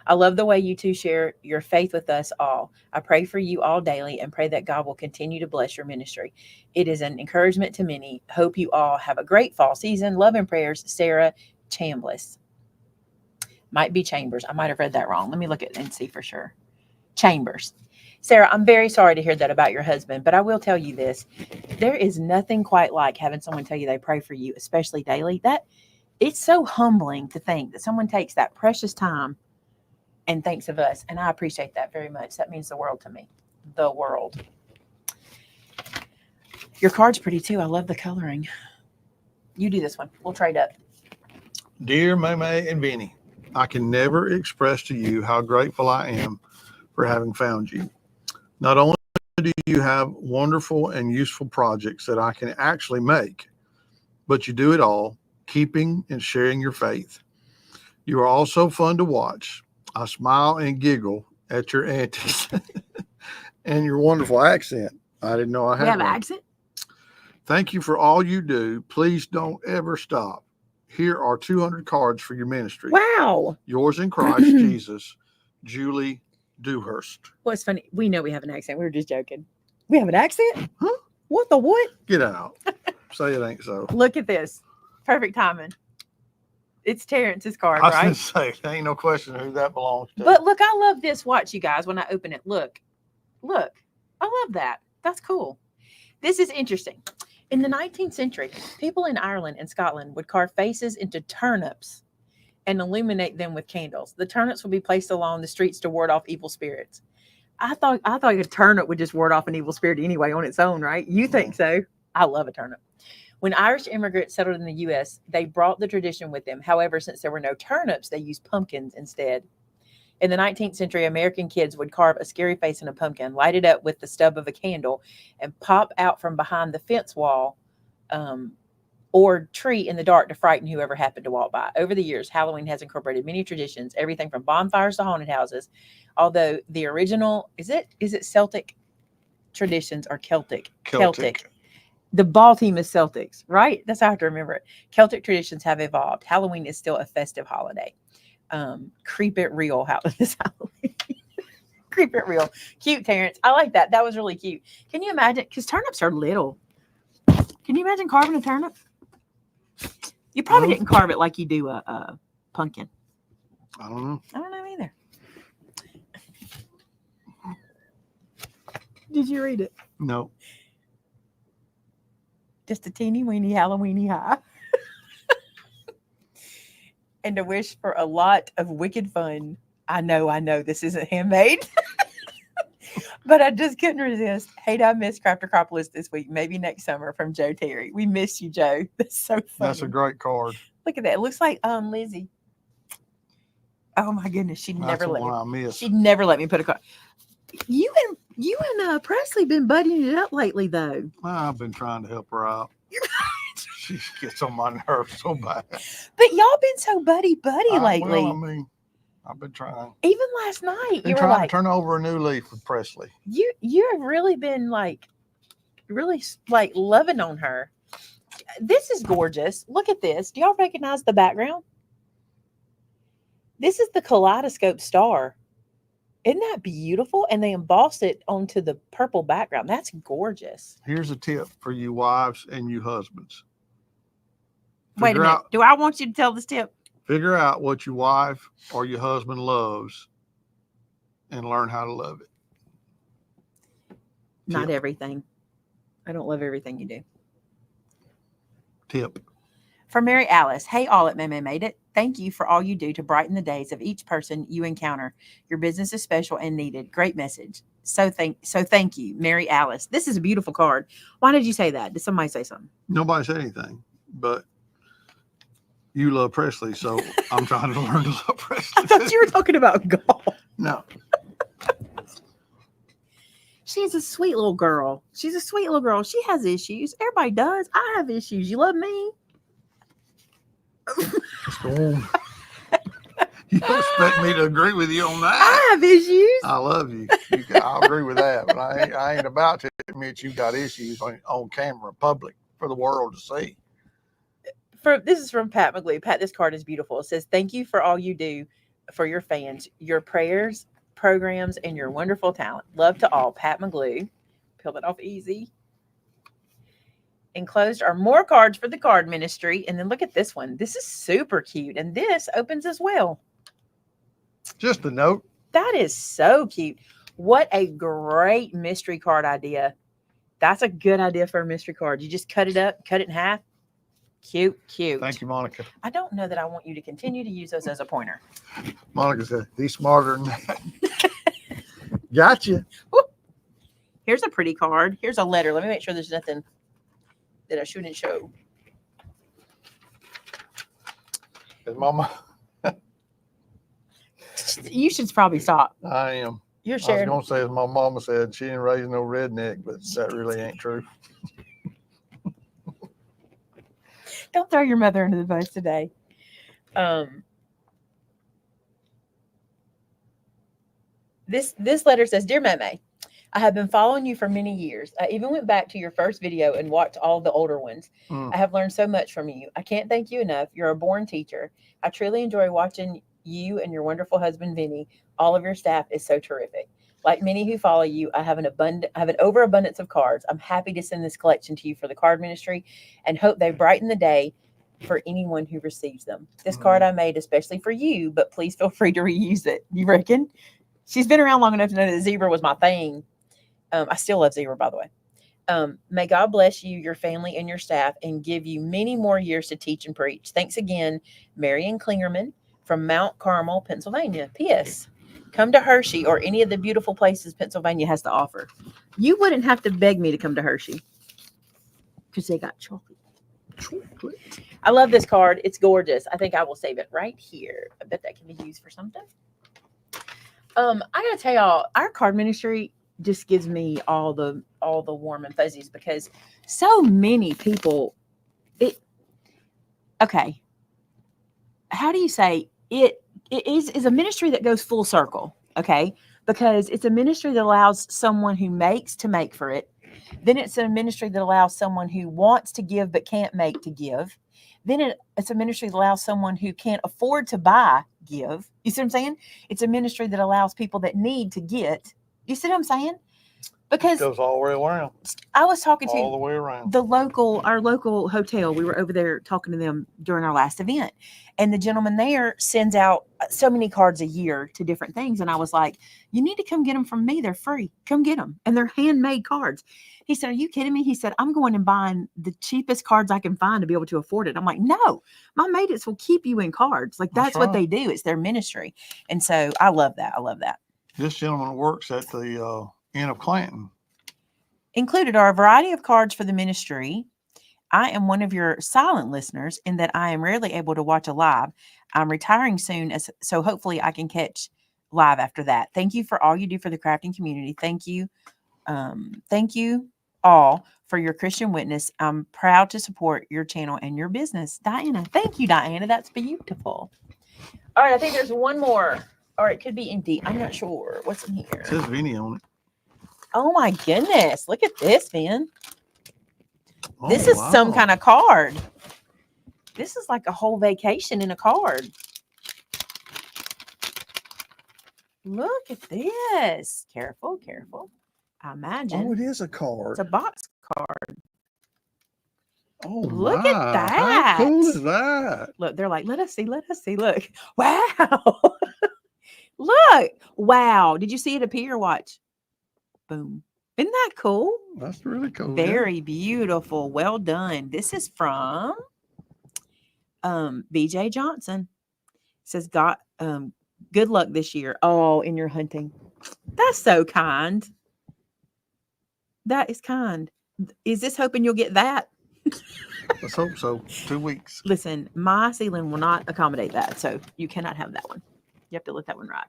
I love the way you two share your faith with us all. I pray for you all daily and pray that God will continue to bless your ministry. It is an encouragement to many. Hope you all have a great fall season. Love and prayers, Sarah Chambliss. Might be Chambers. I might have read that wrong. Let me look at and see for sure. Chambers. Sarah, I'm very sorry to hear that about your husband, but I will tell you this. There is nothing quite like having someone tell you they pray for you, especially daily. It's so humbling to think that someone takes that precious time and thinks of us. And I appreciate that very much. That means the world to me. The world. Your card's pretty too. I love the coloring. You do this one. We'll trade up. Dear Maymay and Vinny, I can never express to you how grateful I am for having found you. Not only do you have wonderful and useful projects that I can actually make, but you do it all, keeping and sharing your faith. You are also fun to watch. I smile and giggle at your antics and your wonderful accent. I didn't know I We had have an one. accent. Thank you for all you do. Please don't ever stop. Here are 200 cards for your ministry. Wow. Yours in Christ Jesus, Julie Dewhurst. Well, it's funny. We know we have an accent. We were just joking. We have an accent? Huh? What the what? Get out. Say it ain't so. Look at this. Perfect timing. It's Terrence's card, I was right? going to say, there ain't no question who that belongs to. But look, I love this. Watch, you guys, when I open it. Look. Look. I love that. That's cool. This is interesting. In the 19th century, people in Ireland and Scotland would carve faces into turnips and illuminate them with candles. The turnips would be placed along the streets to ward off evil spirits. I thought a turnip would just ward off an evil spirit anyway on its own, right? You think so? I love a turnip. When Irish immigrants settled in the U.S., they brought the tradition with them. However, since there were no turnips, they used pumpkins instead. In the 19th century, American kids would carve a scary face in a pumpkin, light it up with the stub of a candle, and pop out from behind the fence wall or tree in the dark to frighten whoever happened to walk by. Over the years, Halloween has incorporated many traditions, everything from bonfires to haunted houses. Although the original, is it Celtic traditions or Celtic? Celtic. The ball team is Celtics, right? That's how I have to remember it. Celtic traditions have evolved. Halloween is still a festive holiday. Creep it real. How this Halloween? Creep it real. Cute, Terrence. I like that. That was really cute. Can you imagine? Because turnips are little. Can you imagine carving a turnip? You probably didn't carve it like you do a pumpkin. I don't know. I don't know either. Did you read it? No. Just a teeny weeny Halloweeny high. And a wish for a lot of wicked fun. I know this isn't handmade. But I just couldn't resist. Hate I missed Craftercropolis this week. Maybe next summer from Joe Terry. We miss you, Joe. That's so funny. That's a great card. Look at that. It looks like Lizzie. Oh my goodness. She'd never let me put a card. You and Presley been buddying it up lately though. I've been trying to help her out. She gets on my nerves so bad. But y'all been so buddy lately. Well, I mean, I've been trying. Even last night, you were trying to turn over a new leaf with Presley. You have really been really loving on her. This is gorgeous. Look at this. Do y'all recognize the background? This is the kaleidoscope star. Isn't that beautiful? And they embossed it onto the purple background. That's gorgeous. Here's a tip for you wives and you husbands. Wait a minute. Do I want you to tell this tip? Figure out what your wife or your husband loves and learn how to love it. Not everything. I don't love everything you do. Tip. For Mary Alice, hey all at Maymay Made It. Thank you for all you do to brighten the days of each person you encounter. Your business is special and needed. Great message. So thank you, Mary Alice. This is a beautiful card. Why did you say that? Did somebody say something? Nobody said anything, but you love Presley, so I'm trying to learn to love Presley. I thought you were talking about golf. No. She's a sweet little girl. She has issues. Everybody does. I have issues. You love me? You expect me to agree with you on that? I have issues. I love you. I agree with that, but I ain't about to admit you got issues on camera, public, for the world to see. This is from Pat McGlue. Pat, this card is beautiful. It says, thank you for all you do for your fans, your prayers, programs, and your wonderful talent. Love to all. Pat McGlue. Peel it off easy. Enclosed are more cards for the card ministry. And then look at this one. This is super cute. And this opens as well. Just a note. That is so cute. What a great mystery card idea. That's a good idea for a mystery card. You just cut it up, cut it in half. Cute. Thank you, Monica. I don't know that I want you to continue to use those as a pointer. Monica said, he's smarter than that. Gotcha. Woo. Here's a pretty card. Here's a letter. Let me make sure there's nothing that I shouldn't show. Is Mama? You should probably stop. I am. You're sharing. I was going to say, as my mama said, she didn't raise no redneck, but that really ain't true. Don't throw your mother under the bus today. This letter says, "Dear Maymay, I have been following you for many years. I even went back to your first video and watched all the older ones. I have learned so much from you. I can't thank you enough. You're a born teacher. I truly enjoy watching you and your wonderful husband, Vinny. All of your staff is so terrific. Like many who follow you, I have an overabundance of cards. I'm happy to send this collection to you for the card ministry and hope they brighten the day for anyone who receives them. This card I made especially for you, but please feel free to reuse it." You reckon? She's been around long enough to know that zebra was my thing. I still love zebra, by the way. May God bless you, your family, and your staff, and give you many more years to teach and preach. Thanks again, Marion Klingerman from Mount Carmel, Pennsylvania. P.S. Come to Hershey or any of the beautiful places Pennsylvania has to offer. You wouldn't have to beg me to come to Hershey because they got chocolate. I love this card. It's gorgeous. I think I will save it right here. I bet that can be used for something. I gotta tell y'all, our card ministry just gives me all the warm and fuzzies because so many people. Okay. How do you say it? It is a ministry that goes full circle. Okay, because it's a ministry that allows someone who makes to make for it. Then it's a ministry that allows someone who wants to give but can't make to give. Then it's a ministry that allows someone who can't afford to buy give. You see what I'm saying? It's a ministry that allows people that need to get. You see what I'm saying? Because it goes all the way around. I was talking to all the way around our local hotel. We were over there talking to them during our last event, and the gentleman there sends out so many cards a year to different things. And I was like, "You need to come get them from me. They're free. Come get them, and they're handmade cards." He said, "Are you kidding me?" He said, "I'm going and buying the cheapest cards I can find to be able to afford it." I'm like, "No, my Made It's will keep you in cards. Like that's what they do. It's their ministry." And so I love that. I love that. This gentleman works at the Inn of Clanton. Included are a variety of cards for the ministry. I am one of your silent listeners in that I am rarely able to watch a live. I'm retiring soon, so hopefully I can catch live after that. Thank you for all you do for the crafting community. Thank you all for your Christian witness. I'm proud to support your channel and your business. Diana, thank you, Diana. That's beautiful. All right, I think there's one more. Or it could be empty. I'm not sure. What's in here? It says Vinny on it. Oh my goodness. Look at this, Vin. This is some kind of card. This is like a whole vacation in a card. Look at this. Careful, careful. I imagine. Oh, it is a card. It's a box card. Oh, look at that. How cool is that? Look, they're like, let us see. Look. Wow. Look. Wow. Did you see it appear? Watch. Boom. Isn't that cool? That's really cool. Very beautiful. Well done. This is from BJ Johnson. It says, good luck this year. Oh, in your hunting. That's so kind. That is kind. Is this hoping you'll get that? Let's hope so. 2 weeks. Listen, my ceiling will not accommodate that. So you cannot have that one. You have to let that one ride.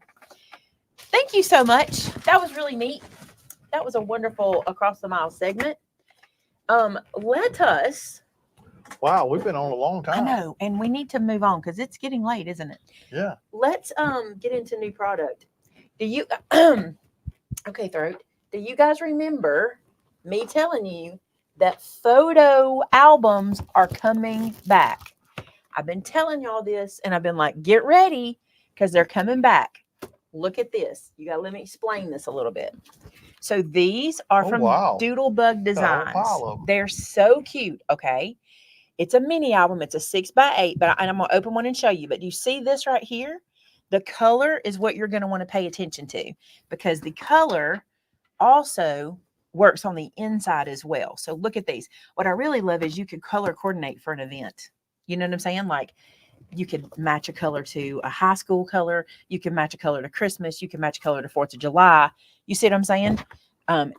Thank you so much. That was really neat. That was a wonderful Across the Mile segment. Let us. Wow, we've been on a long time. I know, and we need to move on because it's getting late, isn't it? Yeah. Let's get into new product. Do you okay, Throat? Do you guys remember me telling you that photo albums are coming back? I've been telling y'all this, and I've been like, get ready because they're coming back. Look at this. You got to let me explain this a little bit. So these are from Doodlebug Designs. They're so cute. Okay. It's a mini album. It's a 6x8, and I'm going to open one and show you. But do you see this right here? The color is what you're going to want to pay attention to because the color also works on the inside as well. So look at these. What I really love is you can color coordinate for an event. You know what I'm saying? Like you could match a color to a high school color. You can match a color to Christmas. You can match a color to 4th of July. You see what I'm saying?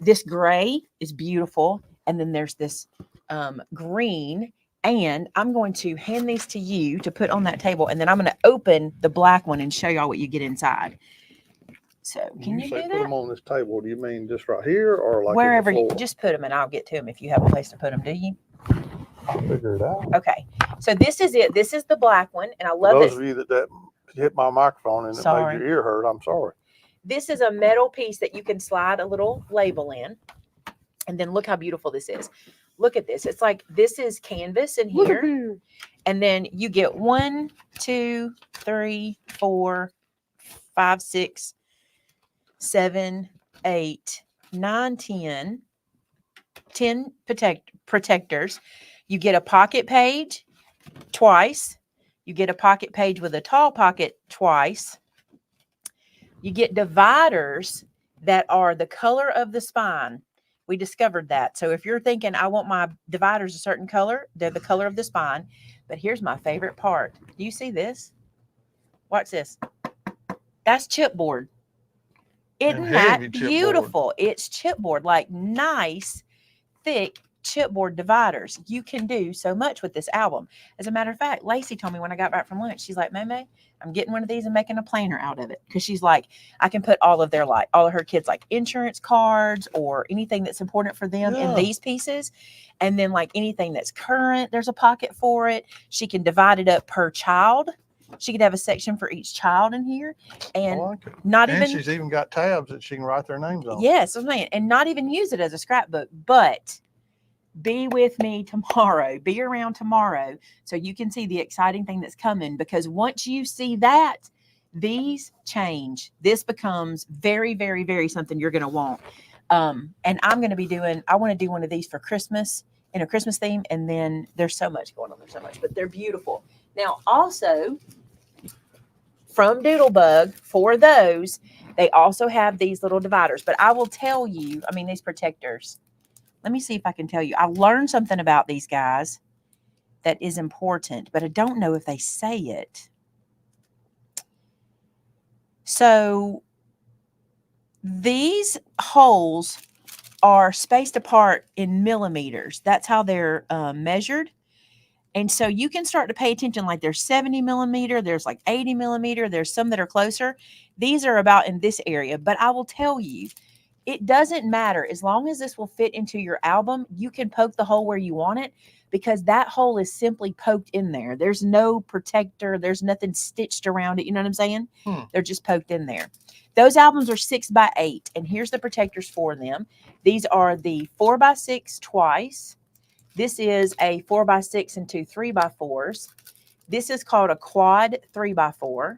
This gray is beautiful. And then there's this green. And I'm going to hand these to you to put on that table. And then I'm going to open the black one and show y'all what you get inside. So can you do that? Put them on this table. Do you mean just right here or like wherever you just put them and I'll get to them if you have a place to put them. Do you? I'll figure it out. Okay. So this is it. This is the black one. And I love those of you that hit my microphone and it made your ear hurt. I'm sorry. This is a metal piece that you can slide a little label in. And then look how beautiful this is. Look at this. It's like this is canvas in here. And then you get 1, 2, 3, 4, 5, 6, 7, 8, 9, 10 protectors. You get a pocket page twice. You get a pocket page with a tall pocket twice. You get dividers that are the color of the spine. We discovered that. So if you're thinking, I want my dividers a certain color, they're the color of the spine. But here's my favorite part. Do you see this? Watch this. That's chipboard. Isn't that beautiful? It's chipboard, like nice, thick chipboard dividers. You can do so much with this album. As a matter of fact, Lacey told me when I got back from lunch, she's like, Maymay, I'm getting one of these and making a planner out of it. Because she's like, I can put all of their, like, all of her kids' like insurance cards or anything that's important for them in these pieces. And then like anything that's current, there's a pocket for it. She can divide it up per child. She could have a section for each child in here, and she's even got tabs that she can write their names on. Yes, man, and not even use it as a scrapbook. But be with me tomorrow. Be around tomorrow so you can see the exciting thing that's coming. Because once you see that, these change. This becomes very, very, very something you're going to want. And I'm going to be doing. I want to do one of these for Christmas in a Christmas theme. And then there's so much going on. There's so much, but they're beautiful. Now, also, from Doodlebug, for those, they also have these little dividers. But I will tell you, I mean, these protectors. Let me see if I can tell you. I learned something about these guys that is important, but I don't know if they say it. So these holes are spaced apart in millimeters. That's how they're measured. And so you can start to pay attention, like there's 70 millimeter, there's like 80 millimeter, there's some that are closer. These are about in this area. But I will tell you, it doesn't matter. As long as this will fit into your album, you can poke the hole where you want it, because that hole is simply poked in there. There's no protector. There's nothing stitched around it. You know what I'm saying? They're just poked in there. Those albums are 6x8, and here's the protectors for them. These are the 4x6 twice. This is a 4x6 and 2 3x4s. This is called a quad 3x4.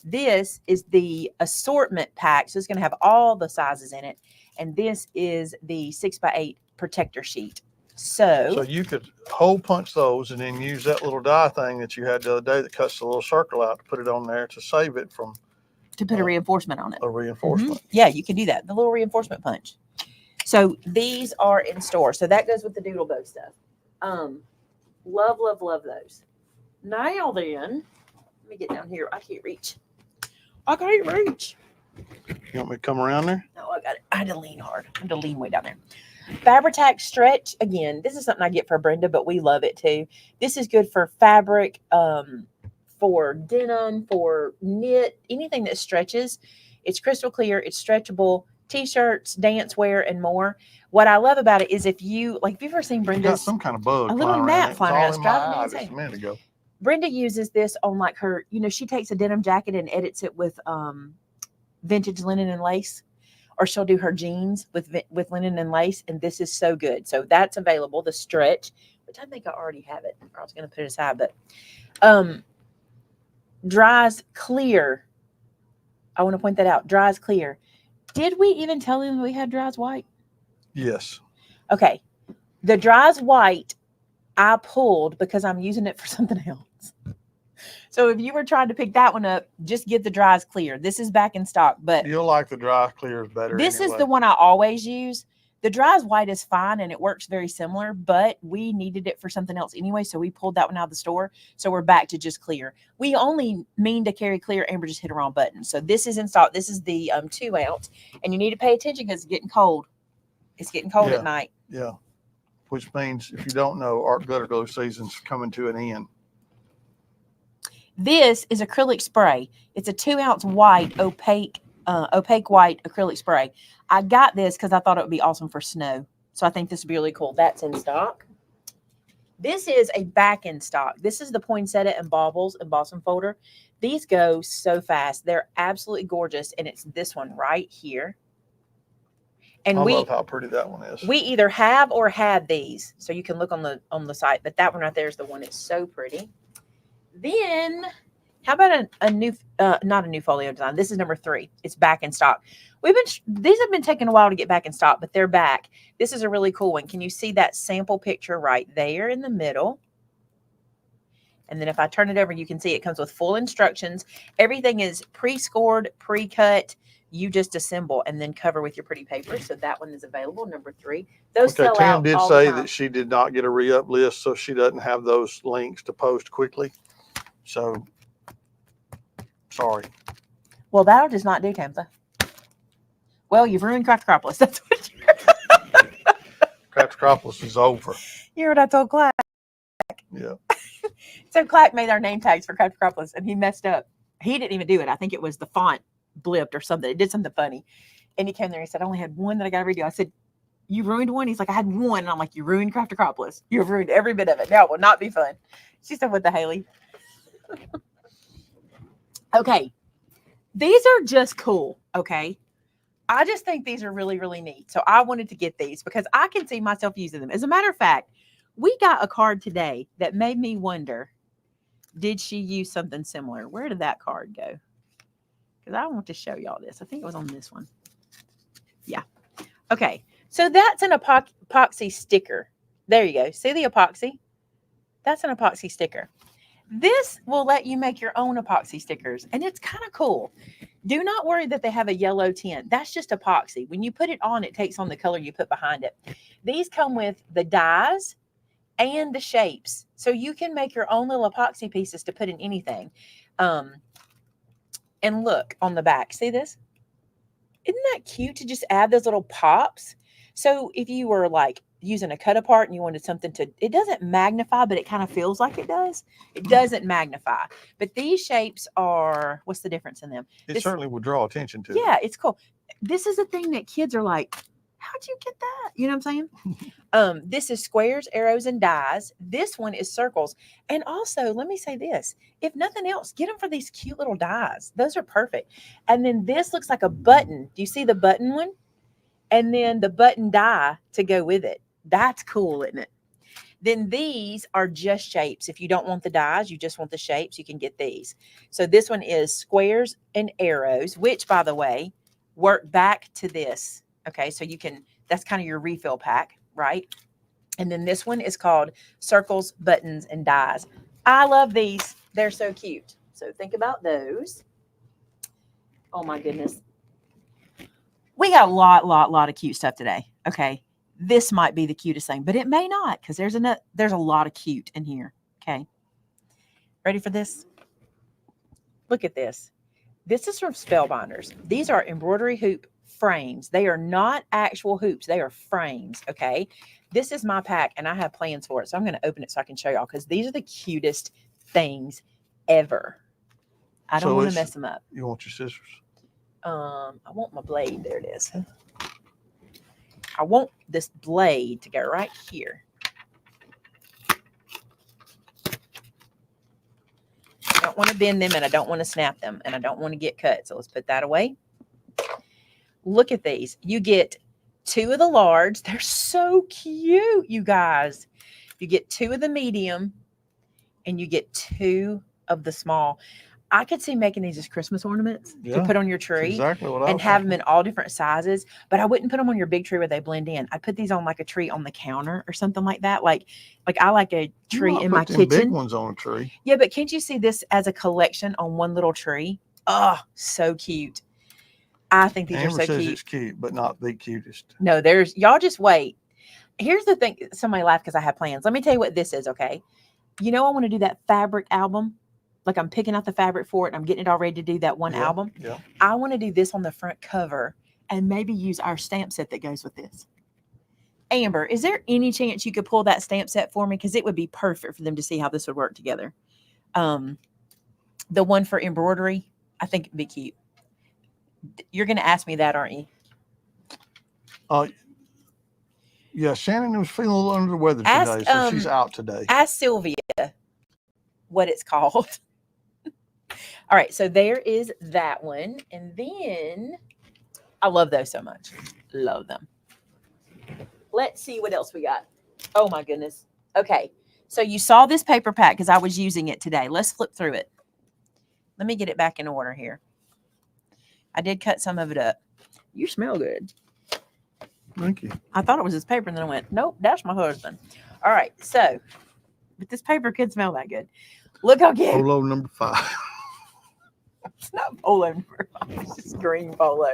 This is the assortment pack. So it's going to have all the sizes in it. And this is the 6x8 protector sheet. So you could hole punch those and then use that little die thing that you had the other day that cuts the little circle out to put it on there to save it from. To put a reinforcement on it. A reinforcement. Yeah, you can do that. The little reinforcement punch. So these are in store. So that goes with the Doodlebug stuff. Love, love, love those. Now then, let me get down here. I can't reach. I can't reach. You want me to come around there? No, I got it. I had to lean hard. I had to lean way down there. Fabri-Tac stretch. Again, this is something I get for Brenda, but we love it too. This is good for fabric, for denim, for knit, anything that stretches. It's crystal clear. It's stretchable. T-shirts, dance wear, and more. What I love about it is if you ever seen Brenda's got some kind of bug, a little gnat flying around, driving me insane. A minute ago. Brenda uses this on like her, she takes a denim jacket and edits it with vintage linen and lace, or she'll do her jeans with linen and lace, and this is so good. So that's available. The stretch, which I think I already have it. I was going to put it aside, but dries clear. I want to point that out. Dries clear. Did we even tell them we had dries white? Yes. Okay. The dries white I pulled because I'm using it for something else. So if you were trying to pick that one up, just get the dries clear. This is back in stock, but you'll like the dry clear better. This is the one I always use. The dries white is fine and it works very similar, but we needed it for something else anyway. So we pulled that one out of the store. So we're back to just clear. We only mean to carry clear. Amber just hit a wrong button. So this is in stock. This is the 2 ounce, and you need to pay attention because it's getting cold. It's getting cold at night. Yeah. Which means if you don't know, art glitter glue season's coming to an end. This is acrylic spray. It's a 2 ounce white, opaque white acrylic spray. I got this because I thought it would be awesome for snow. So I think this would be really cool. That's in stock. This is a back end stock. This is the poinsettia and baubles embossing folder. These go so fast. They're absolutely gorgeous. And it's this one right here. And I love how pretty that one is. We either have or had these. So you can look on the site. But that one right there is the one. It's so pretty. Then how about a new, not a new folio design. This is number 3. It's back in stock. These have been taking a while to get back in stock, but they're back. This is a really cool one. Can you see that sample picture right there in the middle? And then if I turn it over, you can see it comes with full instructions. Everything is pre-scored, pre-cut. You just assemble and then cover with your pretty paper. So that one is available, number 3. Those sell Tam out did all say the time. that she did not get a re-up list, so she doesn't have those links to post quickly. So, sorry. Well, that'll just not do, Tamsa. Well, you've ruined Crafticropolis. That's what Crafticropolis is over. you heard I told Clack. Yeah. So Clack made our name tags for Crafticropolis, and he messed up. He didn't even do it. I think it was the font blipped or something. It did something funny. And he came there and he said, I only had one that I got to redo. I said, you ruined one? He's like, I had one. And I'm like, you ruined Crafticropolis. You've ruined every bit of it. Now it will not be fun. She said, what the Haley? Okay. These are just cool. Okay. I just think these are really, really neat. So I wanted to get these because I can see myself using them. As a matter of fact, we got a card today that made me wonder, did she use something similar? Where did that card go? Because I want to show y'all this. I think it was on this one. Yeah. Okay. So that's an epoxy sticker. There you go. See the epoxy? That's an epoxy sticker. This will let you make your own epoxy stickers, and it's kind of cool. Do not worry that they have a yellow tint. That's just epoxy. When you put it on, it takes on the color you put behind it. These come with the dies and the shapes, so you can make your own little epoxy pieces to put in anything. And look on the back. See this? Isn't that cute to just add those little pops? So if you were like using a cut apart and you wanted something to, it doesn't magnify, but it kind of feels like it does. It doesn't magnify. But these shapes are, what's the difference in them? It certainly would draw attention to. Yeah, it's cool. This is a thing that kids are like, how'd you get that? You know what I'm saying? This is squares, arrows, and dies. This one is circles. And also, let me say this. If nothing else, get them for these cute little dies. Those are perfect. And then this looks like a button. Do you see the button one? And then the button die to go with it. That's cool, isn't it? Then these are just shapes. If you don't want the dies, you just want the shapes, you can get these. So this one is squares and arrows, which, by the way, work back to this. Okay, so you can, that's kind of your refill pack, right? And then this one is called circles, buttons, and dies. I love these. They're so cute. So think about those. Oh my goodness. We got a lot of cute stuff today. Okay. This might be the cutest thing, but it may not, because there's a lot of cute in here. Okay. Ready for this? Look at this. This is from Spellbinders. These are embroidery hoop frames. They are not actual hoops. They are frames. Okay. This is my pack, and I have plans for it. So I'm going to open it so I can show y'all, because these are the cutest things ever. I don't want to mess them up. You want your scissors? I want my blade. There it is. I want this blade to go right here. I don't want to bend them, and I don't want to snap them, and I don't want to get cut. So let's put that away. Look at these. You get 2 of the large. They're so cute, you guys. You get 2 of the medium, and you get 2 of the small. I could see making these as Christmas ornaments to put on your tree. Exactly what I and have them in all different sizes, but I wouldn't put them on your big tree where they blend in. I'd put these on like a tree on the counter or something like that. Like I like a tree in my kitchen. Big ones on a tree. Yeah, but can't you see this as a collection on one little tree? Oh, so cute. I think these Amber are so says cute. It's cute, but not the cutest. No, y'all just wait. Here's the thing. Somebody laughed because I have plans. Let me tell you what this is, okay? You know, I want to do that fabric album. Like I'm picking out the fabric for it and I'm getting it all ready to do that one album. Yeah. I want to do this on the front cover and maybe use our stamp set that goes with this. Amber, is there any chance you could pull that stamp set for me? Because it would be perfect for them to see how this would work together. The one for embroidery, I think it'd be cute. You're going to ask me that, aren't you? Yeah, Shannon was feeling a little under the weather Ask, today, so she's out today. Ask Sylvia what it's called. All right, so there is that one. And then I love those so much. Love them. Let's see what else we got. Oh my goodness. Okay. So you saw this paper pack because I was using it today. Let's flip through it. Let me get it back in order here. I did cut some of it up. You smell good. Thank you. I thought it was this paper, and then I went, nope, that's my husband. All right. So, but this paper could smell that good. Look how cute. Polo number 5. It's not polo number 5. It's just green polo.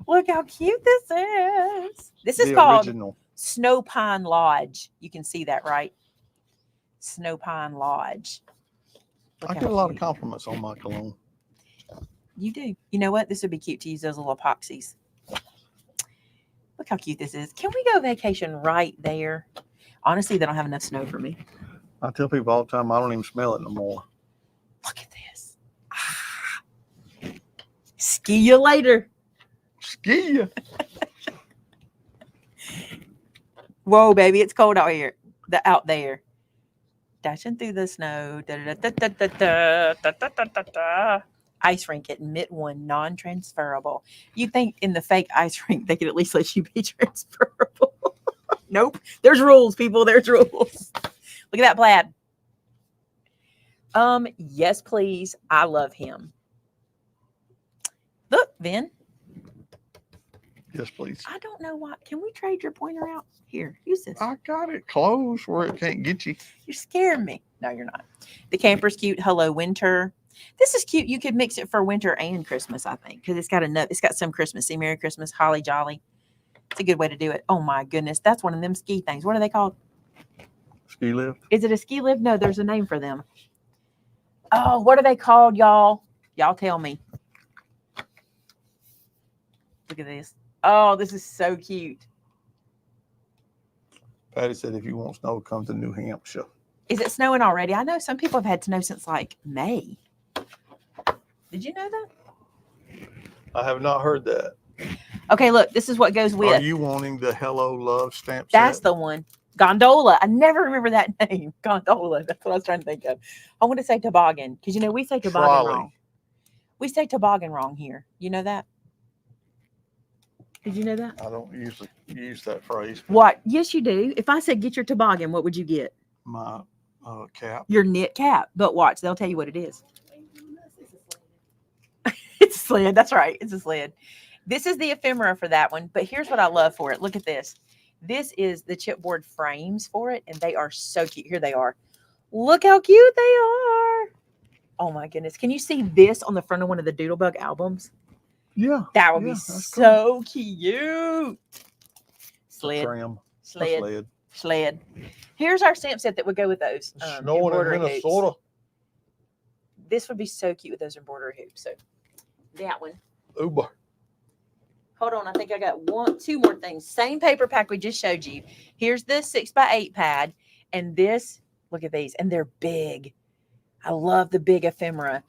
Look how cute this is. This is called original. Snow Pine Lodge. You can see that, right? Snow Pine Lodge. Look I how get a lot of cute. compliments on my cologne. You do. You know what? This would be cute to use those little epoxies. Look how cute this is. Can we go vacation right there? Honestly, they don't have enough snow for me. I tell people all the time I don't even smell it no more. Look at this. Ah. Ski you later. Ski ya. Whoa, baby, it's cold out here. Out there. Dashing through the snow. Da-da-da-da-da-da-da-da-da-da-da. Ice rink at Mid One, non-transferable. You think in the fake ice rink they could at least let you be transferable? Nope. There's rules, people. There's rules. Look at that plaid. Yes, please. I love him. Look, Vin. Yes, please. I don't know why. Can we trade your pointer out? Here, use this. I got it closed where it can't get you. You're scaring me. No, you're not. The camper's cute. Hello, winter. This is cute. You could mix it for winter and Christmas, I think, because it's got enough. It's got some Christmas. See, Merry Christmas, Holly Jolly. It's a good way to do it. Oh my goodness, that's one of them ski things. What are they called? Ski lift. Is it a ski lift? No, there's a name for them. Oh, what are they called, y'all? Y'all tell me. Look at this. Oh, this is so cute. Patty said if you want snow, come to New Hampshire. Is it snowing already? I know some people have had snow since like May. Did you know that? I have not heard that. Okay, look, this is what goes with. Are you wanting the Hello Love stamp That's set? the one. Gondola. I never remember that name. Gondola. That's what I was trying to think of. I want to say toboggan because, you know, we say toboggan Trolley. wrong. We say toboggan wrong here. You know that? Did you know that? I don't usually use that phrase. What? Yes, you do. If I said get your toboggan, what would you get? My cap. Your knit cap. But watch, they'll tell you what it is. It's a sled. That's right. It's a sled. This is the ephemera for that one. But here's what I love for it. Look at this. This is the chipboard frames for it, and they are so cute. Here they are. Look how cute they are. Oh my goodness. Can you see this on the front of one of the Doodlebug albums? Yeah. That would be so cute. Sled. Tram. Sled. Sled. Here's our stamp set that would go with those. Snowing in embroidery Minnesota. hoops. This would be so cute with those embroidery hoops. So that one. Uber. Hold on. I think I got two more things. Same paper pack we just showed you. Here's the 6x8 pad. And this, look at these. And they're big. I love the big ephemera.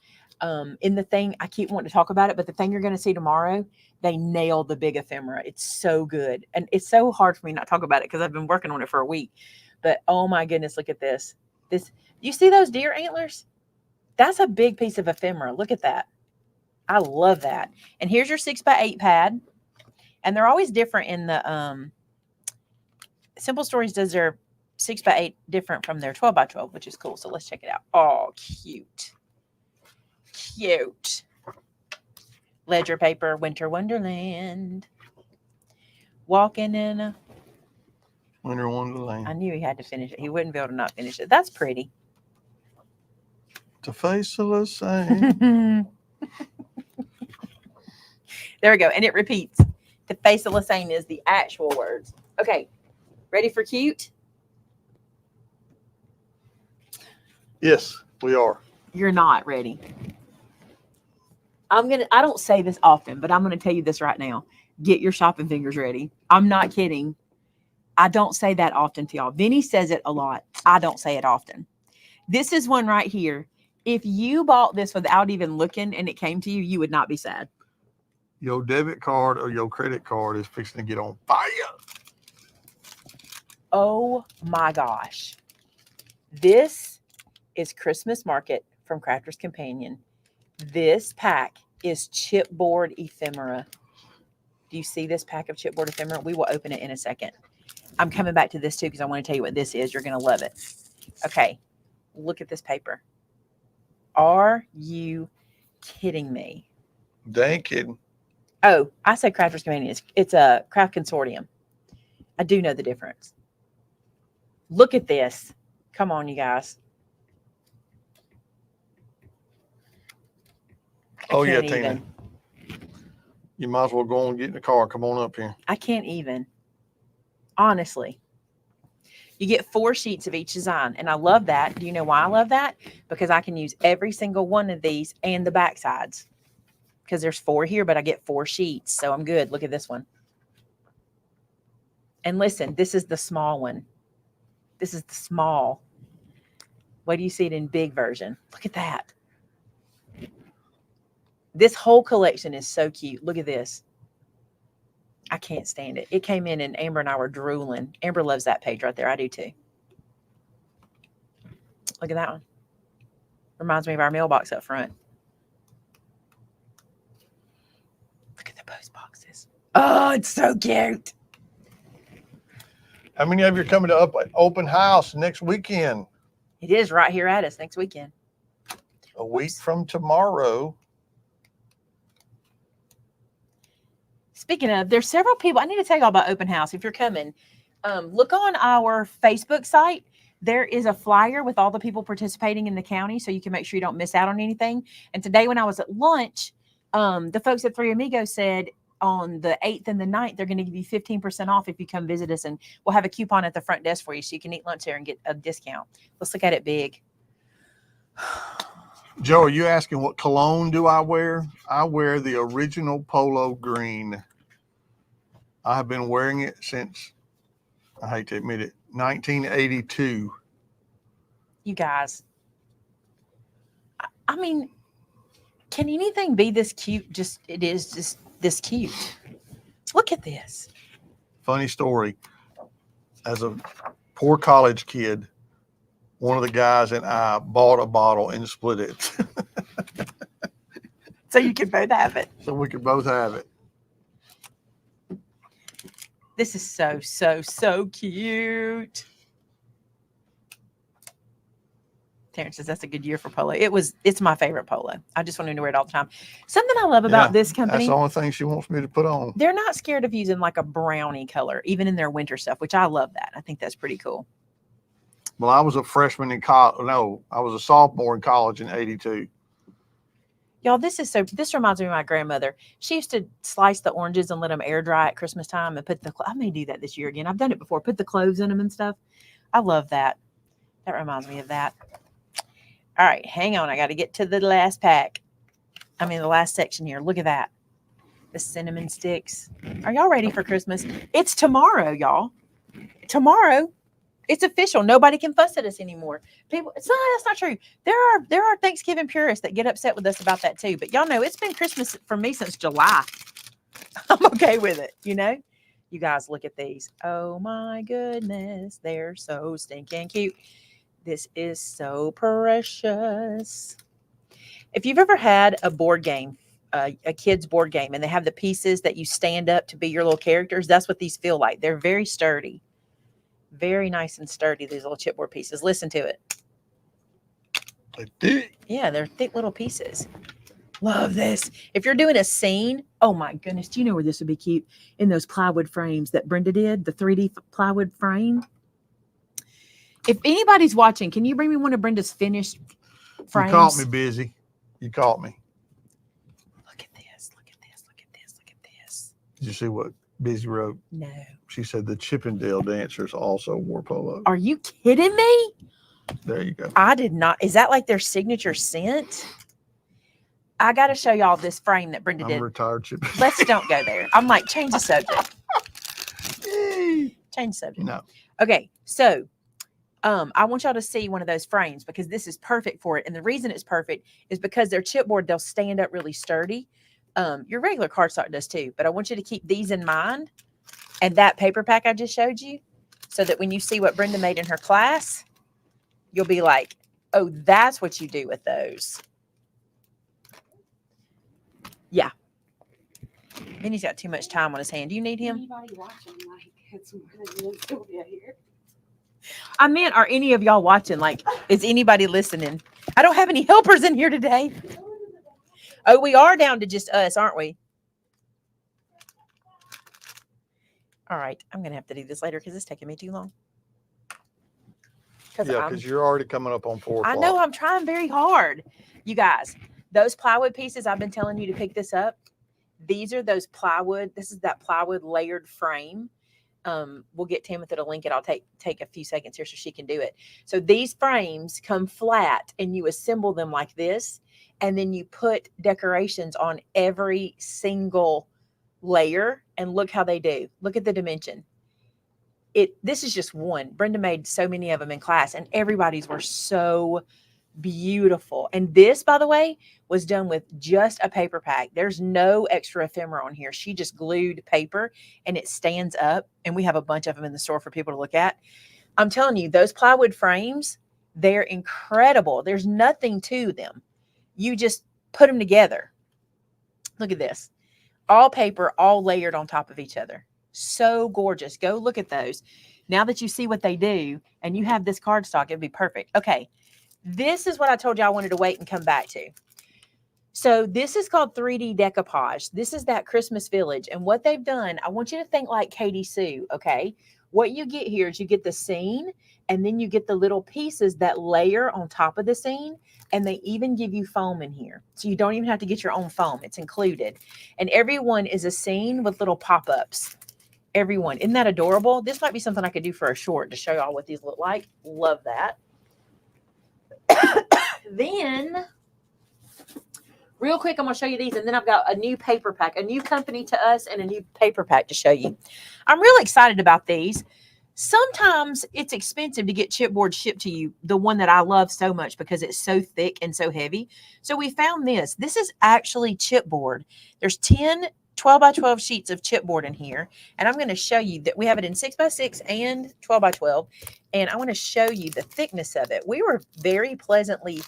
In the thing, I keep wanting to talk about it, but the thing you're going to see tomorrow, they nailed the big ephemera. It's so good. And it's so hard for me not to talk about it because I've been working on it for a week. But oh my goodness, look at this. You see those deer antlers? That's a big piece of ephemera. Look at that. I love that. And here's your 6x8 pad. And they're always different in the Simple Stories does their 6x8 different from their 12x12, which is cool. So let's check it out. Oh, cute. Cute. Ledger paper, Winter Wonderland. Walking in a Winter Wonderland. I knew he had to finish it. He wouldn't be able to not finish it. That's pretty. To face of the same. There we go. And it repeats. To face of the same is the actual words. Okay. Ready for cute? Yes, we are. You're not ready. I don't say this often, but I'm going to tell you this right now. Get your shopping fingers ready. I'm not kidding. I don't say that often to y'all. Vinny says it a lot. I don't say it often. This is one right here. If you bought this without even looking and it came to you, you would not be sad. Your debit card or your credit card is fixing to get on fire. Oh my gosh. This is Christmas Market from Crafter's Companion. This pack is chipboard ephemera. Do you see this pack of chipboard ephemera? We will open it in a second. I'm coming back to this too because I want to tell you what this is. You're going to love it. Okay. Look at this paper. Are you kidding me? They ain't kidding. Oh, I said Crafter's Companion. It's a craft consortium. I do know the difference. Look at this. Come on, you guys. Oh, yeah, Can't Tina. even. You might as well go on and get in the car. Come on up here. I can't even. Honestly. You get 4 sheets of each design. And I love that. Do you know why I love that? Because I can use every single one of these and the back sides. Because there's 4 here, but I get 4 sheets. So I'm good. Look at this one. And listen, this is the small one. This is the small. Wait do you see it in big version? Look at that. This whole collection is so cute. Look at this. I can't stand it. It came in and Amber and I were drooling. Amber loves that page right there. I do too. Look at that one. Reminds me of our mailbox up front. Look at the post boxes. Oh, it's so cute. How many of you are coming to open house next weekend? It is right here at us next weekend. A week from tomorrow. Speaking of, there's several people. I need to tell you all about open house. If you're coming, look on our Facebook site. There is a flyer with all the people participating in the county, so you can make sure you don't miss out on anything. And today when I was at lunch, the folks at Three Amigos said on the 8th and the 9th, they're going to give you 15% off if you come visit us, and we'll have a coupon at the front desk for you so you can eat lunch there and get a discount. Let's look at it big. Joe, are you asking what cologne do I wear? I wear the original Polo Green. I have been wearing it since, I hate to admit it, 1982. You guys, I mean, can anything be this cute? It is just this cute. Look at this. Funny story. As a poor college kid, one of the guys and I bought a bottle and split it. So you can both have it. So we could both have it. This is so, so, so cute. Terrence says that's a good year for polo. It's my favorite polo. I just want to wear it all the time. Something I love about this company. That's the only thing she wants me to put on. They're not scared of using like a brownie color, even in their winter stuff, which I love that. I think that's pretty cool. Well, I was a freshman in college. No, I was a sophomore in college in 82. Y'all, this reminds me of my grandmother. She used to slice the oranges and let them air dry at Christmas time and I may do that this year again. I've done it before. Put the cloves in them and stuff. I love that. That reminds me of that. All right, hang on. I got to get to the last pack. I mean, the last section here. Look at that. The cinnamon sticks. Are y'all ready for Christmas? It's tomorrow, y'all. Tomorrow. It's official. Nobody can fuss at us anymore. People, that's not true. There are Thanksgiving purists that get upset with us about that too. But y'all know it's been Christmas for me since July. I'm okay with it, you know? You guys look at these. Oh my goodness. They're so stinking cute. This is so precious. If you've ever had a board game, a kid's board game, and they have the pieces that you stand up to be your little characters, that's what these feel like. They're very sturdy. Very nice and sturdy, these little chipboard pieces. Listen to it. They're thick. Yeah, they're thick little pieces. Love this. If you're doing a scene, oh my goodness, do you know where this would be cute? In those plywood frames that Brenda did, the 3D plywood frame. If anybody's watching, can you bring me one of Brenda's finished frames? You caught me busy. You caught me. Look at this. Look at this. Look at this. Look at this. Did you see what Busy wrote? No. She said the Chippendale dancers also wore polo. Are you kidding me? There you go. I did not. Is that like their signature scent? I got to show y'all this frame that Brenda did. I'm retired Chippendale. Let's don't go there. I'm like, change the subject. Change the subject. No. Okay. So I want y'all to see one of those frames because this is perfect for it. And the reason it's perfect is because they're chipboard. They'll stand up really sturdy. Your regular cardstock does too. But I want you to keep these in mind. And that paper pack I just showed you, so that when you see what Brenda made in her class, you'll be like, oh, that's what you do with those. Yeah. Vinny's got too much time on his hand. Do you need him? Anybody watching, like, it's more than Sylvia here. I meant, are any of y'all watching? Like, is anybody listening? I don't have any helpers in here today. Oh, we are down to just us, aren't we? All right. I'm going to have to do this later because it's taking me too long. Yeah, because you're already coming up on 4 o'clock. I know, I'm trying very hard. You guys, those plywood pieces, I've been telling you to pick this up. These are those plywood. This is that plywood layered frame. We'll get Tamitha to link it. I'll take a few seconds here so she can do it. So these frames come flat and you assemble them like this. And then you put decorations on every single layer and look how they do. Look at the dimension. This is just one. Brenda made so many of them in class and everybody's were so beautiful. And this, by the way, was done with just a paper pack. There's no extra ephemera on here. She just glued paper and it stands up. And we have a bunch of them in the store for people to look at. I'm telling you, those plywood frames, they're incredible. There's nothing to them. You just put them together. Look at this. All paper, all layered on top of each other. So gorgeous. Go look at those. Now that you see what they do and you have this cardstock, it'd be perfect. Okay. This is what I told you I wanted to wait and come back to. So this is called 3D decoupage. This is that Christmas village. And what they've done, I want you to think like Katie Sue, okay? What you get here is you get the scene and then you get the little pieces that layer on top of the scene. And they even give you foam in here. So you don't even have to get your own foam. It's included. And everyone is a scene with little pop-ups. Everyone. Isn't that adorable? This might be something I could do for a short to show y'all what these look like. Love that. Then, real quick, I'm going to show you these. And then I've got a new paper pack, a new company to us and a new paper pack to show you. I'm really excited about these. Sometimes it's expensive to get chipboard shipped to you, the one that I love so much because it's so thick and so heavy. So we found this. This is actually chipboard. There's 10 12 by 12 sheets of chipboard in here. And I'm going to show you that we have it in 6 by 6 and 12 by 12. And I want to show you the thickness of it. We were very pleasantly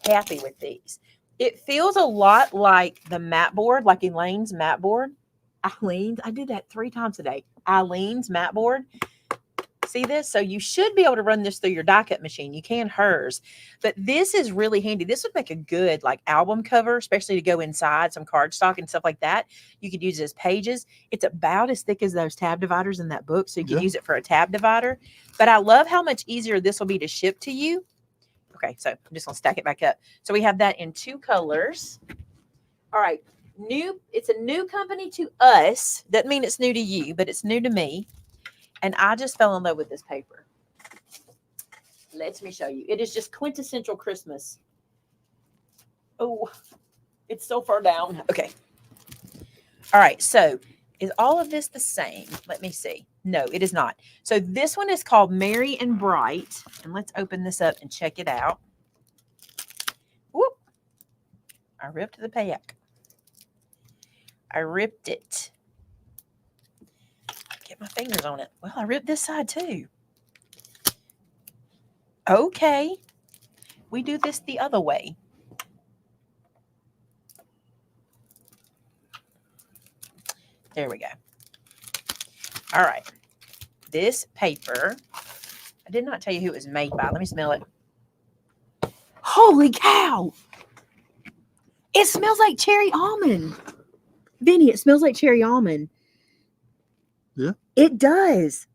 happy with these. It feels a lot like the mat board, like Elaine's mat board. Eileen's, I did that 3 times today. Eileen's mat board. See this? So you should be able to run this through your die cut machine. You can hers, but this is really handy. This would make a good like album cover, especially to go inside some cardstock and stuff like that. You could use it as pages. It's about as thick as those tab dividers in that book. So you could use it for a tab divider, but I love how much easier this will be to ship to you. Okay. So I'm just going to stack it back up. So we have that in 2 colors. All right. It's a new company to us. Doesn't mean it's new to you, but it's new to me. And I just fell in love with this paper. Let me show you. It is just quintessential Christmas. Oh, it's so far down. Okay. All right. So is all of this the same? Let me see. No, it is not. So this one is called Merry and Bright. And let's open this up and check it out. Whoop. I ripped the pack. I ripped it. Get my fingers on it. Well, I ripped this side too. Okay. We do this the other way. There we go. All right. This paper, I did not tell you who it was made by. Let me smell it. Holy cow. It smells like cherry almond. Vinny, it smells like cherry almond. Yeah. It does.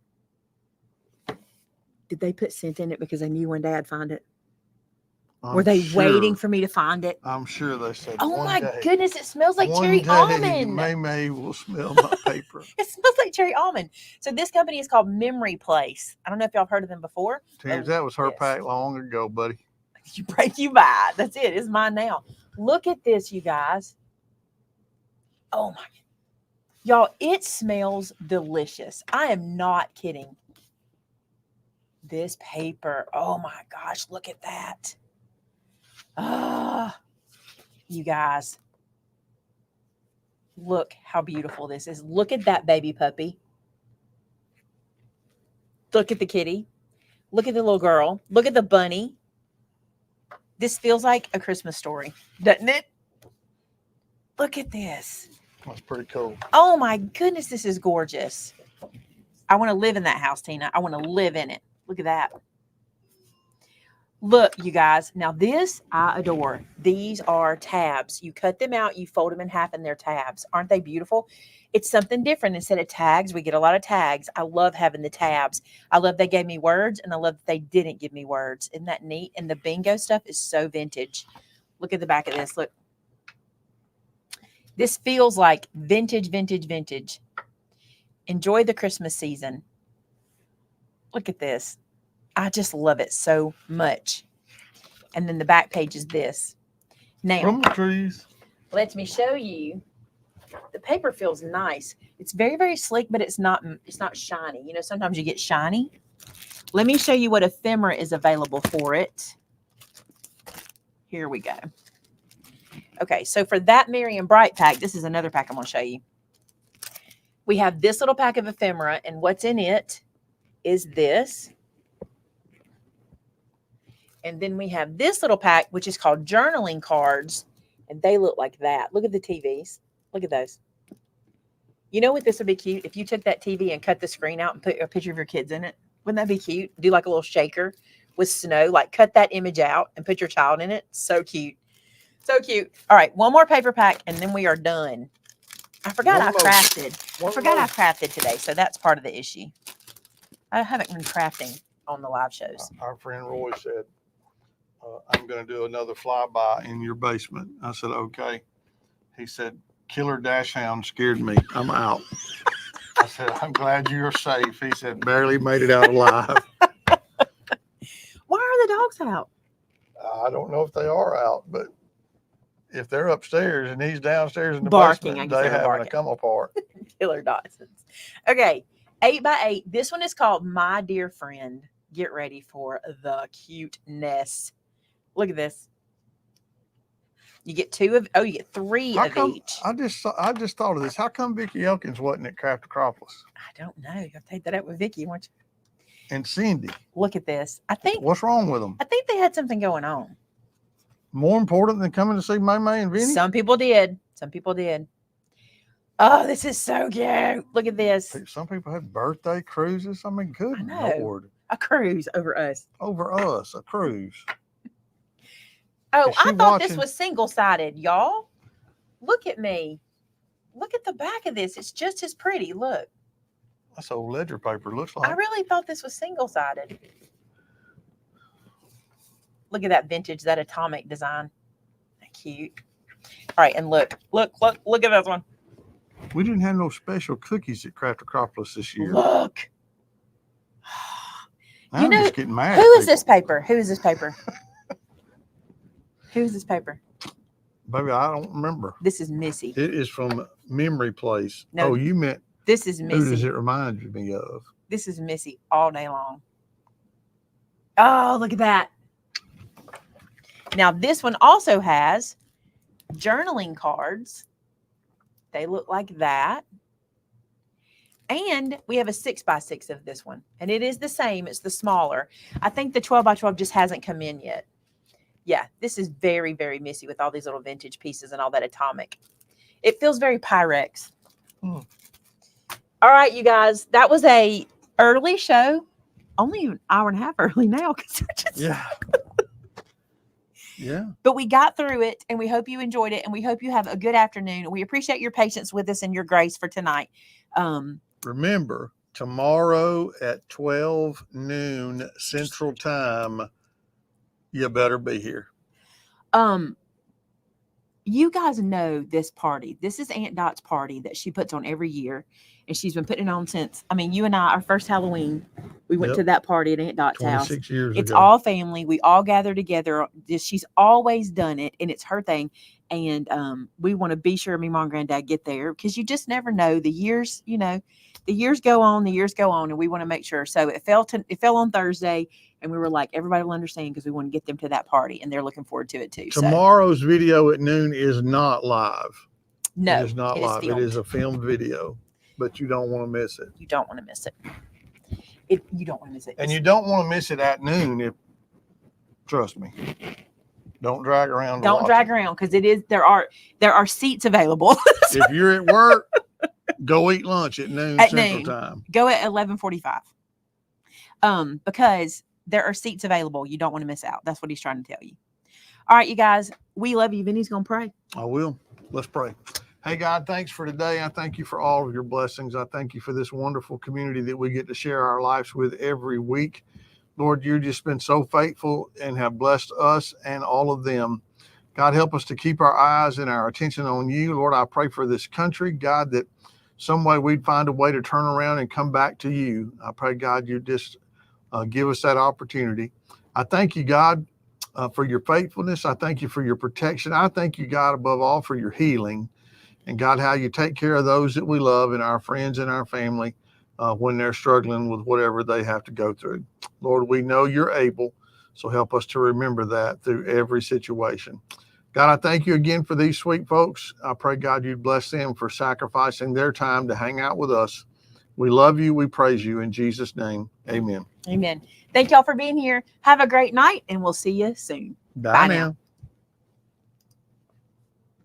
Did they put scent in it because they knew one day I'd find it? Were they waiting for me to find it? I'm sure they said, oh my goodness, it smells like cherry almond. Maymay will smell my paper. It smells like cherry almond. So this company is called Memory Place. I don't know if y'all have heard of them before. Terrence, that was her pack long ago, buddy. You buy it. That's it. It's mine now. Look at this, you guys. Oh my. Y'all, it smells delicious. I am not kidding. This paper. Oh my gosh, look at that. Ah, you guys. Look how beautiful this is. Look at that baby puppy. Look at the kitty. Look at the little girl. Look at the bunny. This feels like a Christmas story, doesn't it? Look at this. That's pretty cool. Oh my goodness, this is gorgeous. I want to live in that house, Tina. I want to live in it. Look at that. Look, you guys. Now this I adore. These are tabs. You cut them out, you fold them in half, and they're tabs. Aren't they beautiful? It's something different. Instead of tags, we get a lot of tags. I love having the tabs. I love they gave me words, and I love that they didn't give me words. Isn't that neat? And the bingo stuff is so vintage. Look at the back of this. Look. This feels like vintage, vintage, vintage. Enjoy the Christmas season. Look at this. I just love it so much. And then the back page is this. Now, From the trees. let me show you. The paper feels nice. It's very, very sleek, but it's not shiny. You know, sometimes you get shiny. Let me show you what ephemera is available for it. Here we go. Okay, so for that Merry and Bright pack, this is another pack I'm going to show you. We have this little pack of ephemera, and what's in it is this. And then we have this little pack, which is called journaling cards, and they look like that. Look at the TVs. Look at those. You know what this would be cute? If you took that TV and cut the screen out and put a picture of your kids in it. Wouldn't that be cute? Do like a little shaker with snow, like cut that image out and put your child in it. So cute. So cute. All right, one more paper pack, and then we are done. I forgot I crafted today, so that's part of the issue. I haven't been crafting on the live shows. Our friend Roy said, I'm going to do another flyby in your basement. I said, okay. He said, Killer Dash Hound scared me. I'm out. I said, I'm glad you're safe. He said, barely made it out alive. Why are the dogs out? I don't know if they are out, but if they're upstairs and he's downstairs in the Barking, basement, I guess they they're having barking. to come apart. Killer Dawson's. Okay, 8x8. This one is called My Dear Friend. Get ready for the cuteness. Look at this. You get you get three How of come, each. I just thought of this. How come Vicki Elkins wasn't at Craft Acropolis? I don't know. You have to take that up with Vicky, won't you? And Cindy, Look at this. I think what's wrong with them? they had something going on. More important than coming to see Maymay and Vinny? Some people did. Some people did. Oh, this is so cute. Look at this. Some people have birthday cruises. I mean, good I know. Lord. A cruise over us. Over us, a cruise. Oh, Is she I thought this watching? was single-sided, y'all. Look at me. Look at the back of this. It's just as pretty. Look. That's old ledger paper. Looks I like. really thought this was single-sided. Look at that vintage, that atomic design. Cute. All right, and look at this one. We didn't have no special cookies at Craft Acropolis this year. Look. Now I'm just getting mad. Who at is this people. paper? Who is this paper? Who is this paper? Baby, I don't remember. This is Missy. It is from Memory Place. No, Oh, you meant This is who does Missy. it remind me of? This is Missy all day long. Oh, look at that. Now, this one also has journaling cards. They look like that. And we have a 6x6 of this one. And it is the same. It's the smaller. I think the 12x12 just hasn't come in yet. Yeah, this is very, very Missy with all these little vintage pieces and all that atomic. It feels very Pyrex. Hmm. All right, you guys. That was a early show. Only an hour and a half early now. Yeah. Yeah. But we got through it, and we hope you enjoyed it, and we hope you have a good afternoon. We appreciate your patience with us and your grace for tonight. Remember, tomorrow at 12 noon Central Time, you better be here. You guys know this party. This is Aunt Dot's party that she puts on every year, and she's been putting it on since. I mean, you and I, our first Halloween, we went to that party at Aunt Dot's house. 26 years It's ago. all family. We all gather together. She's always done it, and it's her thing. And we want to be sure me, mom, and granddad get there because you just never know. The years, the years go on, and we want to make sure. So it fell on Thursday, and we were like, everybody will understand because we want to get them to that party, and they're looking forward to it too. Tomorrow's video at noon is not live. No, it is not live. It is a filmed video, but you don't want to miss it. You don't want to miss it. You don't want to miss it. And you don't want to miss it at noon. Trust me. Don't drag around. Don't drag around because there are seats available. If you're at work, go eat lunch at noon Central Time. Go at 11:45. Because there are seats available. You don't want to miss out. That's what he's trying to tell you. All right, you guys. We love you. Vinny's gonna pray. I will. Let's pray. Hey, God, thanks for today. I thank you for all of your blessings. I thank you for this wonderful community that we get to share our lives with every week. Lord, you've just been so faithful and have blessed us and all of them. God, help us to keep our eyes and our attention on you. Lord, I pray for this country, God, that some way we'd find a way to turn around and come back to you. I pray, God, you just give us that opportunity. I thank you, God, for your faithfulness. I thank you for your protection. I thank you, God, above all, for your healing. And God, how you take care of those that we love and our friends and our family when they're struggling with whatever they have to go through. Lord, we know you're able, so help us to remember that through every situation. God, I thank you again for these sweet folks. I pray, God, you'd bless them for sacrificing their time to hang out with us. We love you. We praise you. In Jesus' name, amen. Amen. Thank y'all for being here. Have a great night, and we'll see you soon. Bye now.